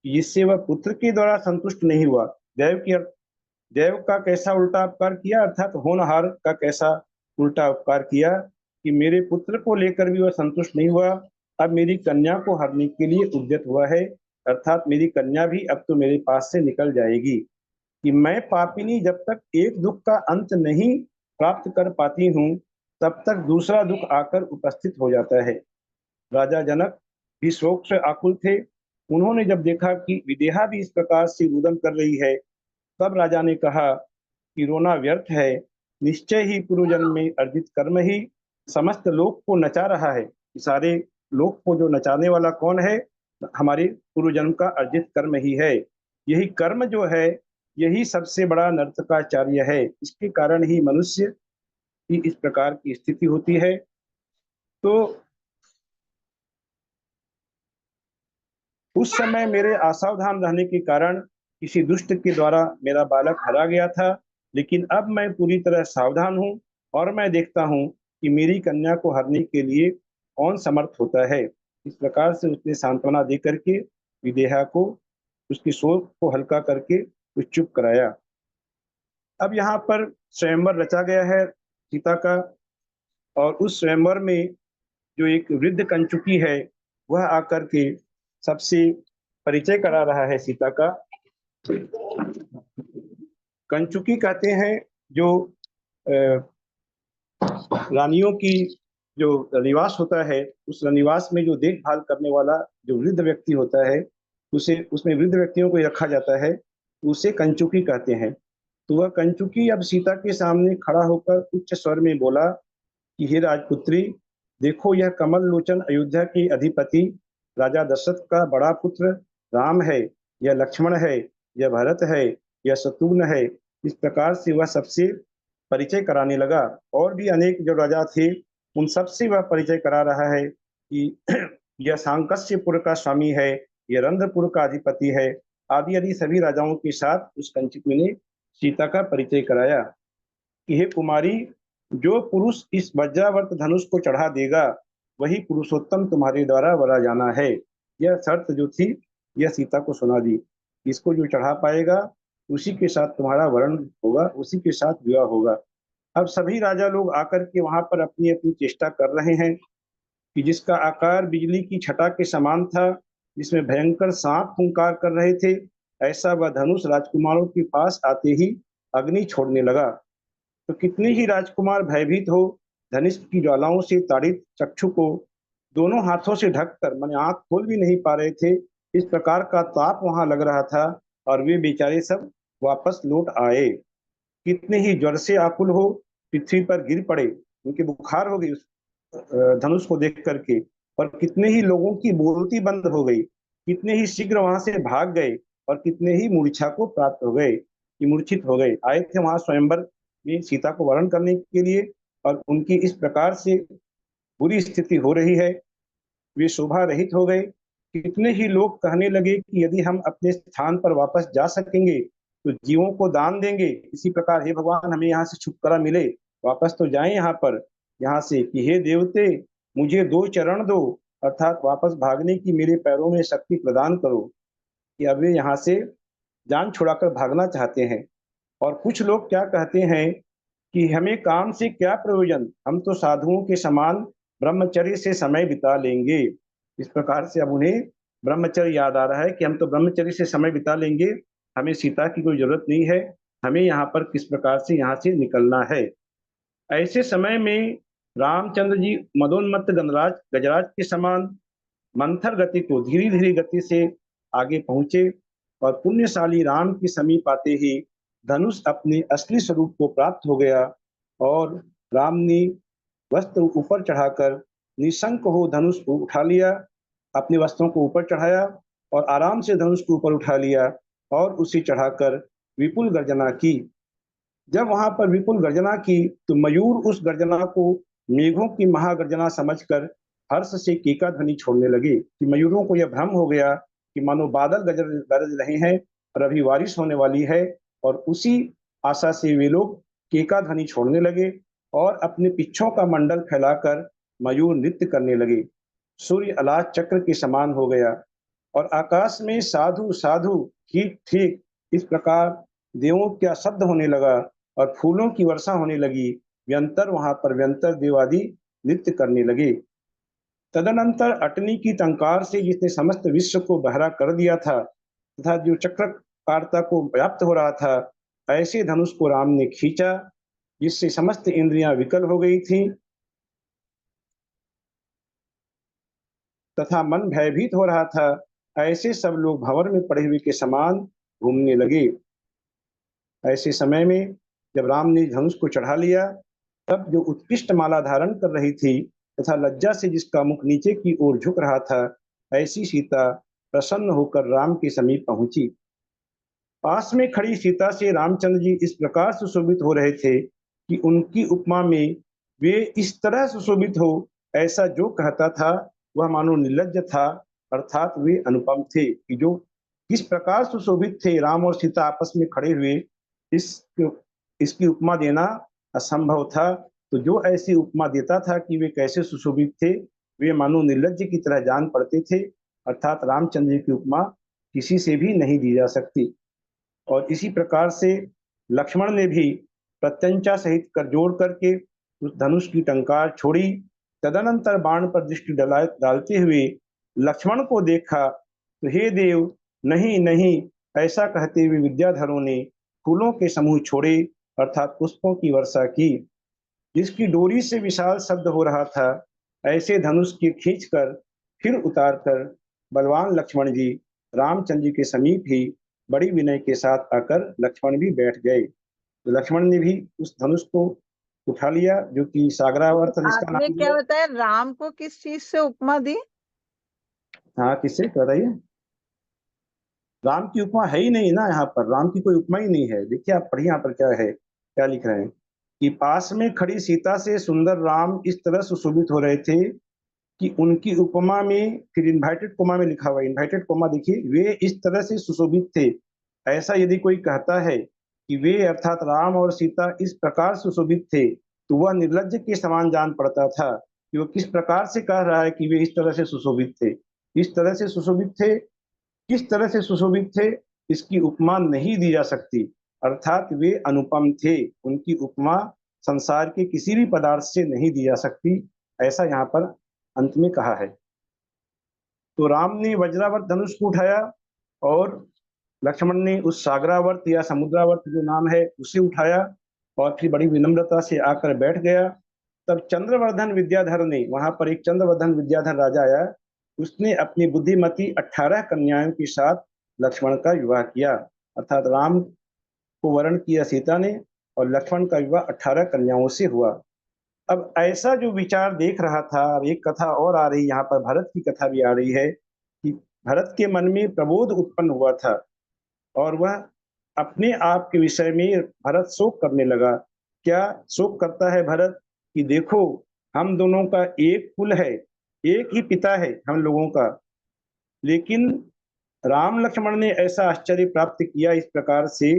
जिससे वह पुत्र के द्वारा संतुष्ट नहीं हुआ। देव का कैसा उल्टा अपकार किया, अर्थात होनहार का कैसा उल्टा उपकार किया कि मेरे पुत्र को लेकर भी वह संतुष्ट नहीं हुआ, अब मेरी कन्या को हरने के लिए उद्यत हुआ है, अर्थात मेरी कन्या भी अब तो मेरे पास से निकल जाएगी। कि मैं पापिनी जब तक एक दुख का अंत नहीं प्राप्त कर पाती हूँ, तब तक दूसरा दुख आकर उपस्थित हो जाता है। राजा जनक भी शोक से आकुल थे। उन्होंने जब देखा कि विदेहा भी इस प्रकार से रुदन कर रही है, तब राजा ने कहा कि रोना व्यर्थ है, निश्चय ही पूर्व जन्म में अर्जित कर्म ही समस्त लोक को नचा रहा है। सारे लोक को जो नचाने वाला कौन है, हमारे पूर्व जन्म का अर्जित कर्म ही है। यही कर्म जो है, यही सबसे बड़ा नर्तकाचार्य है, इसके कारण ही मनुष्य की इस प्रकार की स्थिति होती है। तो उस समय मेरे असावधान रहने के कारण किसी दुष्ट के द्वारा मेरा बालक हरा गया था, लेकिन अब मैं पूरी तरह सावधान हूँ और मैं देखता हूँ कि मेरी कन्या को हरने के लिए कौन समर्थ होता है। इस प्रकार से उसने सांत्वना दे करके विदेहा को उसकी शोक को हल्का करके कुछ चुप कराया। अब यहाँ पर स्वयंवर रचा गया है सीता का, और उस स्वयंवर में जो एक वृद्ध कंचुकी है वह आकर के सबसे परिचय करा रहा है सीता का। कंचुकी कहते हैं जो रानियों की जो निवास होता है, उस निवास में जो देखभाल करने वाला जो वृद्ध व्यक्ति होता है, उसे उसमें वृद्ध व्यक्तियों को ही रखा जाता है, तो उसे कंचुकी कहते हैं। तो वह कंचुकी अब सीता के सामने खड़ा होकर उच्च स्वर में बोला कि हे राजपुत्री, देखो यह कमल लोचन अयोध्या के अधिपति राजा दशरथ का बड़ा पुत्र राम है, यह लक्ष्मण है, यह भरत है, यह शत्रुघ्न है। इस प्रकार से वह सबसे परिचय कराने लगा। और भी अनेक जो राजा थे उन सबसे वह परिचय करा रहा है कि यह सांकस्यपुर का स्वामी है, यह रंध्रपुर का अधिपति है, आदि आदि सभी राजाओं के साथ उस कंचुकी ने सीता का परिचय कराया कि हे कुमारी, जो पुरुष इस वज्रावर्त धनुष को चढ़ा देगा वही पुरुषोत्तम तुम्हारे द्वारा वरा जाना है। यह शर्त जो थी यह सीता को सुना दी, इसको जो चढ़ा पाएगा उसी के साथ तुम्हारा वरण होगा, उसी के साथ विवाह होगा। अब सभी राजा लोग आकर के वहां पर अपनी अपनी चेष्टा कर रहे हैं कि जिसका आकार बिजली की छटा के समान था, जिसमें भयंकर सांप फुंकार कर रहे थे, ऐसा वह धनुष राजकुमारों के पास आते ही अग्नि छोड़ने लगा। तो कितने ही राजकुमार भयभीत हो धनुष की ज्वालाओं से ताड़ित चक्षु को दोनों हाथों से ढककर माने आंख खोल भी नहीं पा रहे थे, इस प्रकार का ताप वहां लग रहा था। और वे बेचारे सब वापस लौट आए। कितने ही ज्वर से आकुल हो पृथ्वी पर गिर पड़े, उनके बुखार हो गई उस धनुष को देख करके। और कितने ही लोगों की बोलती बंद हो गई, कितने ही शीघ्र वहां से भाग गए और कितने ही मूर्छा को प्राप्त हो गए, कि मूर्छित हो गए। आए थे वहां स्वयंवर में सीता को वरण करने के लिए, और उनकी इस प्रकार से बुरी स्थिति हो रही है, वे शोभा रहित हो गए। कितने ही लोग कहने लगे कि यदि हम अपने स्थान पर वापस जा सकेंगे तो जीवों को दान देंगे। इसी प्रकार हे भगवान, हमें यहाँ से छुटकारा मिले, वापस तो जाएं यहाँ से कि हे देवते, मुझे 2 चरण दो, अर्थात वापस भागने की मेरे पैरों में शक्ति प्रदान करो। कि अब वे यहाँ से जान छुड़ाकर भागना चाहते हैं। और कुछ लोग क्या कहते हैं कि हमें काम से क्या प्रयोजन, हम तो साधुओं के समान ब्रह्मचर्य से समय बिता लेंगे। इस प्रकार से अब उन्हें ब्रह्मचर्य याद आ रहा है कि हम तो ब्रह्मचर्य से समय बिता लेंगे, हमें सीता की कोई जरूरत नहीं है, हमें यहाँ पर किस प्रकार से यहाँ से निकलना है। ऐसे समय में रामचंद्र जी मदोन्मत्त गजराज के समान मंथर गति को धीरे धीरे गति से आगे पहुंचे, और पुण्यशाली राम के समीप आते ही धनुष अपने असली स्वरूप को प्राप्त हो गया। और राम ने वस्त्र ऊपर चढ़ाकर निशंक हो धनुष को उठा लिया, अपने वस्त्रों को ऊपर चढ़ाया और आराम से धनुष को ऊपर उठा लिया और उसे चढ़ाकर विपुल गर्जना की। जब वहां पर विपुल गर्जना की तो मयूर उस गर्जना को मेघों की महागर्जना समझकर हर्ष से केका ध्वनि छोड़ने लगे। कि मयूरों को यह भ्रम हो गया कि मानो बादल गरज रहे हैं और अभी बारिश होने वाली है, और उसी आशा से वे लोग केका ध्वनि छोड़ने लगे और अपने पिच्छों का मंडल फैलाकर मयूर नृत्य करने लगे। सूर्य अलाज चक्र के समान हो गया और आकाश में साधु साधु ठीक ठीक इस प्रकार देवों का शब्द होने लगा और फूलों की वर्षा होने लगी। व्यंतर वहां पर व्यंतर देवादि नृत्य करने लगे। तदनंतर अटनी की टंकार से जिसने समस्त विश्व को बहरा कर दिया था तथा जो चक्रकारता को व्याप्त हो रहा था, ऐसे धनुष को राम ने खींचा जिससे समस्त इंद्रियां विकल हो गई थी तथा मन भयभीत हो रहा था। ऐसे सब लोग भंवर में पड़े हुए के समान घूमने लगे। ऐसे समय में जब राम ने धनुष को चढ़ा लिया, तब जो उत्कृष्ट माला धारण कर रही थी तथा लज्जा से जिसका मुख नीचे की ओर झुक रहा था, ऐसी सीता प्रसन्न होकर राम के समीप पहुंची। पास में खड़ी सीता से रामचंद्र जी इस प्रकार सुशोभित हो रहे थे कि उनकी उपमा में वे इस तरह सुशोभित हो, ऐसा जो कहता था वह मानो निर्लज्ज था, अर्थात वे अनुपम थे। कि जो किस प्रकार सुशोभित थे राम और सीता आपस में खड़े हुए, इसकी उपमा देना असंभव था। तो जो ऐसी उपमा देता था कि वे कैसे सुशोभित थे, वे मानो निर्लज्ज की तरह जान पड़ते थे, अर्थात रामचंद्र जी की उपमा किसी से भी नहीं दी जा सकती। और इसी प्रकार से लक्ष्मण ने भी प्रत्यंचा सहित कर जोड़ करके उस धनुष की टंकार छोड़ी। तदनंतर बाण पर दृष्टि डालते हुए लक्ष्मण को देखा तो हे देव, नहीं नहीं, ऐसा कहते हुए विद्याधरों ने फूलों के समूह छोड़े, अर्थात पुष्पों की वर्षा की। जिसकी डोरी से विशाल शब्द हो रहा था, ऐसे धनुष के खींचकर फिर उतारकर बलवान लक्ष्मण जी रामचंद्र जी के समीप ही बड़ी विनय के साथ आकर लक्ष्मण भी बैठ गए। तो लक्ष्मण ने भी उस धनुष को उठा लिया, जो कि सागरावर्त जिसका आपने नाम क्या दिया। बताया, राम को किस चीज से उपमा दी? हाँ, किससे बताइए? राम की उपमा है ही नहीं ना, यहाँ पर राम की कोई उपमा ही नहीं है। देखिए आप पढ़िए यहाँ पर क्या है, क्या लिख रहे हैं कि पास में खड़ी सीता से सुंदर राम इस तरह सुशोभित हो रहे थे कि उनकी उपमा में, फिर इन्वाइटेड कोमा में लिखा हुआ है, इन्वाइटेड कोमा देखिए, वे इस तरह से सुशोभित थे। ऐसा यदि कोई कहता है कि वे अर्थात राम और सीता इस प्रकार सुशोभित थे, तो वह निर्लज्ज के समान जान पड़ता था कि वह किस प्रकार से कह रहा है कि वे इस तरह से सुशोभित थे। इस तरह से सुशोभित थे, किस तरह से सुशोभित थे, इसकी उपमा नहीं दी जा सकती। अर्थात वे अनुपम थे, उनकी उपमा संसार के किसी भी पदार्थ से नहीं दी जा सकती, ऐसा यहाँ पर अंत में कहा है। तो राम ने वज्रावर्त धनुष को उठाया और लक्ष्मण ने उस सागरावर्त या समुद्रावर्त जो नाम है उसे उठाया और फिर बड़ी विनम्रता से आकर बैठ गया। तब चंद्रवर्धन विद्याधर ने, वहां पर एक चंद्रवर्धन विद्याधर राजा आया, उसने अपनी बुद्धिमती 18 कन्याओं के साथ लक्ष्मण का विवाह किया। अर्थात राम को वरण किया सीता ने और लक्ष्मण का विवाह 18 कन्याओं से हुआ। अब ऐसा जो विचार देख रहा था, अब एक कथा और आ रही, यहाँ पर भरत की कथा भी आ रही है कि भरत के मन में प्रबोध उत्पन्न हुआ था और वह अपने आप के विषय में भरत शोक करने लगा। क्या शोक करता है भरत कि देखो, हम दोनों का एक कुल है, एक ही पिता है हम लोगों का, लेकिन राम लक्ष्मण ने ऐसा आश्चर्य प्राप्त किया इस प्रकार से,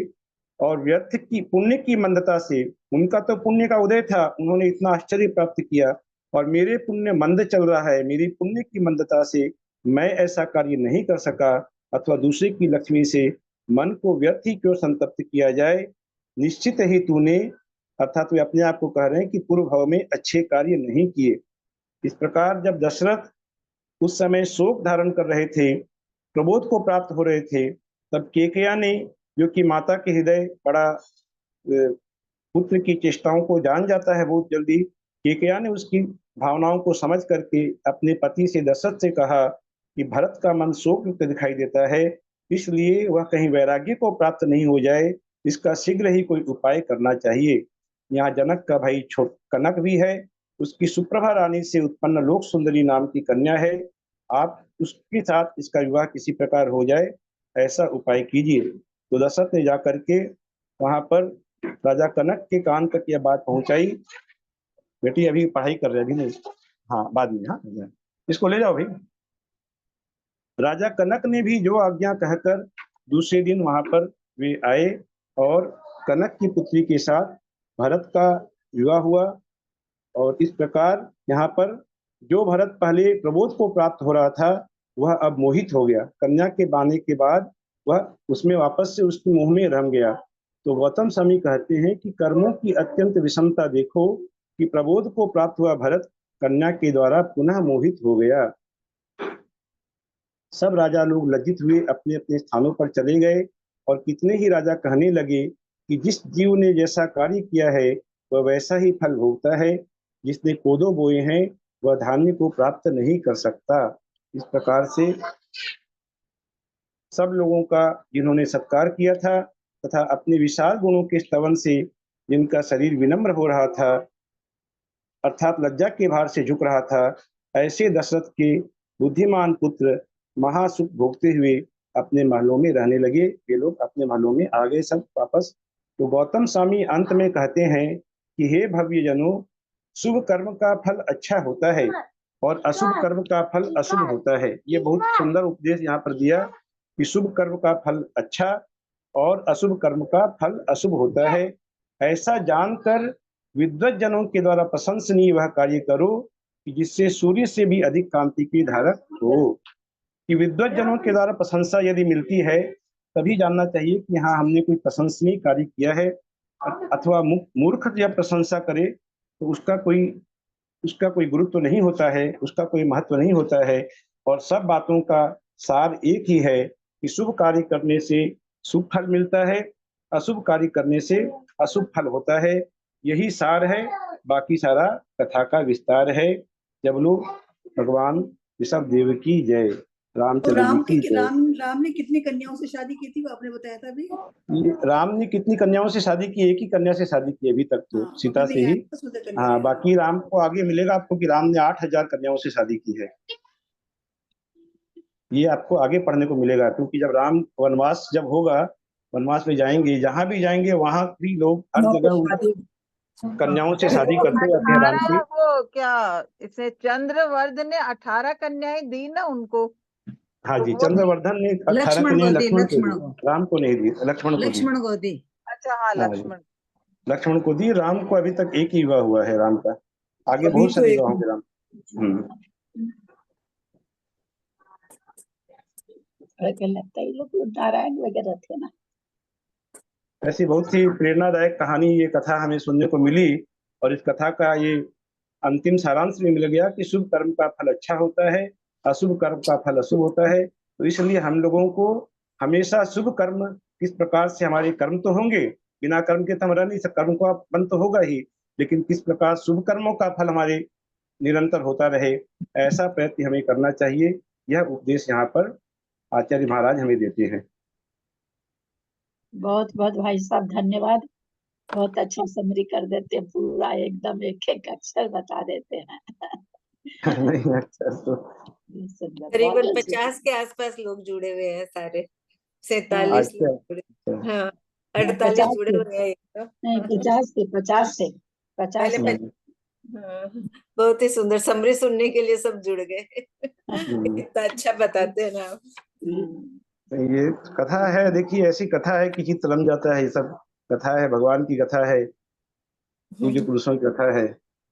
और व्यर्थ की पुण्य की मंदता से, उनका तो पुण्य का उदय था, उन्होंने इतना आश्चर्य प्राप्त किया, और मेरे पुण्य मंद चल रहा है, मेरी पुण्य की मंदता से मैं ऐसा कार्य नहीं कर सका, अथवा दूसरे की लक्ष्मी से मन को व्यर्थ ही क्यों संतप्त किया जाए। निश्चित ही तूने, अर्थात वे अपने आप को कह रहे हैं कि पूर्व भाव में अच्छे कार्य नहीं किए। इस प्रकार जब दशरथ उस समय शोक धारण कर रहे थे, प्रबोध को प्राप्त हो रहे थे, तब केकया ने, जो कि माता के हृदय बड़ा पुत्र की चेष्टाओं को जान जाता है बहुत जल्दी, केकया ने उसकी भावनाओं को समझ करके अपने पति से, दशरथ से कहा कि भरत का मन शोक युक्त दिखाई देता है, इसलिए वह कहीं वैराग्य को प्राप्त नहीं हो जाए, इसका शीघ्र ही कोई उपाय करना चाहिए। यहाँ जनक का भाई कनक भी है, उसकी सुप्रभा रानी से उत्पन्न लोक सुंदरी नाम की कन्या है, आप उसके साथ इसका विवाह किसी प्रकार हो जाए, ऐसा उपाय कीजिए। तो दशरथ ने जाकर के वहां पर राजा कनक के कान तक यह बात पहुंचाई। बेटी अभी पढ़ाई कर रहे, अभी नहीं, हाँ बाद में, हाँ इसको ले जाओ भाई। राजा कनक ने भी जो आज्ञा कहकर दूसरे दिन वहां पर वे आए और कनक की पुत्री के साथ भरत का विवाह हुआ। और इस प्रकार यहाँ पर जो भरत पहले प्रबोध को प्राप्त हो रहा था, वह अब मोहित हो गया। कन्या के बाने के बाद वह उसमें वापस से उसके मुंह में रम गया। तो गौतम स्वामी कहते हैं कि कर्मों की अत्यंत विषमता देखो कि प्रबोध को प्राप्त हुआ भरत कन्या के द्वारा पुनः मोहित हो गया। सब राजा लोग लज्जित हुए अपने अपने स्थानों पर चले गए और कितने ही राजा कहने लगे कि जिस जीव ने जैसा कार्य किया है वह वैसा ही फल भोगता है, जिसने कोदो बोए हैं वह धान्य को प्राप्त नहीं कर सकता। इस प्रकार से सब लोगों का जिन्होंने सत्कार किया था तथा अपने विशाल गुणों के स्तवन से जिनका शरीर विनम्र हो रहा था, अर्थात लज्जा के भार से झुक रहा था, ऐसे दशरथ के बुद्धिमान पुत्र महासुख भोगते हुए अपने महलों में रहने लगे। वे लोग अपने महलों में आ गए सब वापस। तो गौतम स्वामी अंत में कहते हैं कि हे भव्य जनों, शुभ कर्म का फल अच्छा होता है और अशुभ कर्म का फल अशुभ होता है। ये बहुत सुंदर उपदेश यहाँ पर दिया कि शुभ कर्म का फल अच्छा और अशुभ कर्म का फल अशुभ होता है। ऐसा जानकर विद्वत जनों के द्वारा प्रशंसनीय वह कार्य करो कि जिससे सूर्य से भी अधिक कांति की धारक हो। कि विद्वत जनों के द्वारा प्रशंसा यदि मिलती है तभी जानना चाहिए कि हाँ हमने कोई प्रशंसनीय कार्य किया है, अथवा मूर्ख जब प्रशंसा करे तो उसका कोई गुरुत्व नहीं होता है, उसका कोई महत्व नहीं होता है। और सब बातों का सार एक ही है कि शुभ कार्य करने से शुभ फल मिलता है, अशुभ कार्य करने से अशुभ फल होता है। यही सार है बाकी सारा कथा का विस्तार है। जब लोग भगवान ऋषभ देव की जय, तो रामचंद्र जी की जय। राम ने कितनी कन्याओं से शादी की थी वो आपने बताया था अभी? राम ने कितनी कन्याओं से शादी की? एक ही कन्या से शादी की अभी तक तो, हाँ, सीता अभी से नहीं ही। आया उसमें तो कन्या हाँ, है। बाकी राम को आगे मिलेगा आपको कि राम ने 8,000 कन्याओं से शादी की है। ये आपको आगे पढ़ने को मिलेगा, क्योंकि जब राम वनवास जब होगा, वनवास में जाएंगे, जहां भी जाएंगे वहां भी लोग हर नौ जगह शादी कन्याओं से शादी करते रहते हैं राम की। 18 वो क्या इसे चंद्रवर्ध ने 18 कन्याएं दी ना उनको। हाँ जी, वो चंद्रवर्धन ने 18 लक्ष्मण कन्याएं को दी, लक्ष्मण को लक्ष्मण दी, को, राम को नहीं दी, लक्ष्मण को दी। लक्ष्मण को दी। अच्छा, हाँ, हाँ जी, लक्ष्मण। लक्ष्मण को दी। राम को अभी तक एक ही विवाह हुआ है राम का, आगे अभी बहुत तो सारे एक विवाह होंगे राम। लगता है ये लोग नारायण वगैरह थे ना। ऐसी बहुत सी प्रेरणादायक कहानी, ये कथा हमें सुनने को मिली, और इस कथा का ये अंतिम सारांश भी मिल गया कि शुभ कर्म का फल अच्छा होता है, अशुभ कर्म का फल अशुभ होता है। तो इसलिए हम लोगों को हमेशा शुभ कर्म, किस प्रकार से हमारे कर्म तो होंगे, बिना कर्म के तो हम रह नहीं सकते, कर्म का फल तो होगा ही, लेकिन किस प्रकार शुभ कर्मों का फल हमारे निरंतर होता रहे, ऐसा प्रयत्न हमें करना चाहिए। यह उपदेश यहाँ पर आचार्य महाराज हमें देते हैं। बहुत बहुत भाई साहब धन्यवाद। बहुत अच्छा समरी कर देते हैं, पूरा एकदम एक एक अक्षर बता देते हैं। नहीं, अच्छा तो सुंदर, करीबन बहुत अच्छी। 50 के आसपास लोग जुड़े हुए हैं, सारे 47 अच्छा, लोग जुड़े। हाँ, नहीं, 48 50 जुड़े से हुए हैं नहीं, 50 से पहले 50 से। हाँ, बहुत ही सुंदर समरी सुनने के लिए सब जुड़ गए। इतना अच्छा बताते हैं ना आप। ये कथा है, देखिए ऐसी कथा है कि चित्त रम जाता है। ये सब कथा है, भगवान की कथा है, पूज्य पुरुषों की कथा है।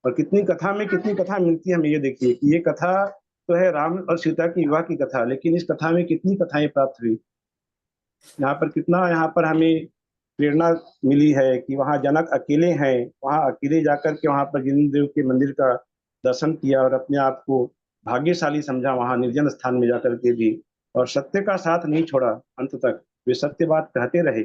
और कितनी कथा में कितनी कथा मिलती है हमें, ये देखिए कि ये कथा तो है राम और सीता की विवाह की कथा, लेकिन इस कथा में कितनी कथाएं प्राप्त हुई। यहाँ पर कितना, यहाँ पर हमें प्रेरणा मिली है कि वहाँ जनक अकेले हैं, वहाँ अकेले जाकर के वहाँ पर जिनेंद्र देव के मंदिर का दर्शन किया और अपने आप को भाग्यशाली समझा, वहाँ निर्जन स्थान में जाकर के भी, और सत्य का साथ नहीं छोड़ा, अंत तक वे सत्य बात कहते रहे।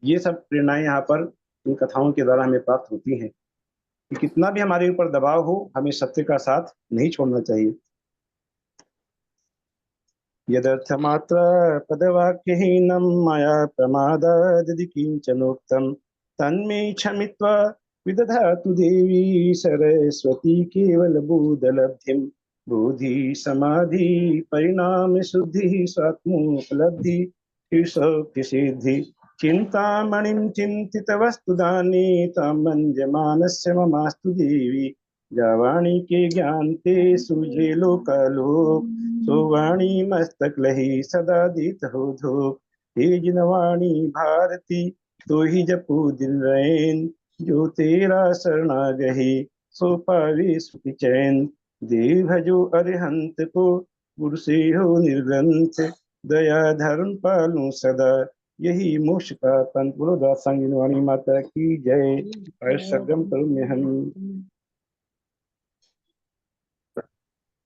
ये सब प्रेरणाएं यहाँ पर इन कथाओं के द्वारा हमें प्राप्त होती हैं कि कितना भी हमारे ऊपर दबाव हो, हमें सत्य का साथ नहीं छोड़ना चाहिए। यदर्थमात्र पदवाक्यहीनं मया प्रमादादि किञ्चनोक्तं तन्मे क्षमित्वा विदधातु देवी सरस्वती केवलबोधलब्धिं। बोधि समाधि परिणाम शुद्धि स्वात्मोपलब्धि ईशोक्तिसिद्धि। चिन्तामणिं चिन्तितवस्तुदाने तां मन्यमानस्य ममास्तु देवी। जावाणी के ज्ञान ते सूझे लोकालोक, सुवाणी मस्तक लही सदा दीत हो धूप। हे जिनवाणी भारती तो ही जपू दिन रैन, जो तेरा शरणा गही सो पावे सुखी चैन। देव भजो अरिहंत को गुरु से हो निर्ग्रंथ, दया धर्म पालू सदा यही मोक्ष का पंथ। बोलो दासांगी वाणी माता की जय। सर्गम करुण्य हम।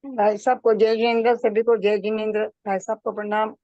भाई साहब को जय जिनेंद्र, सभी को जय जिनेंद्र। भाई साहब को प्रणाम।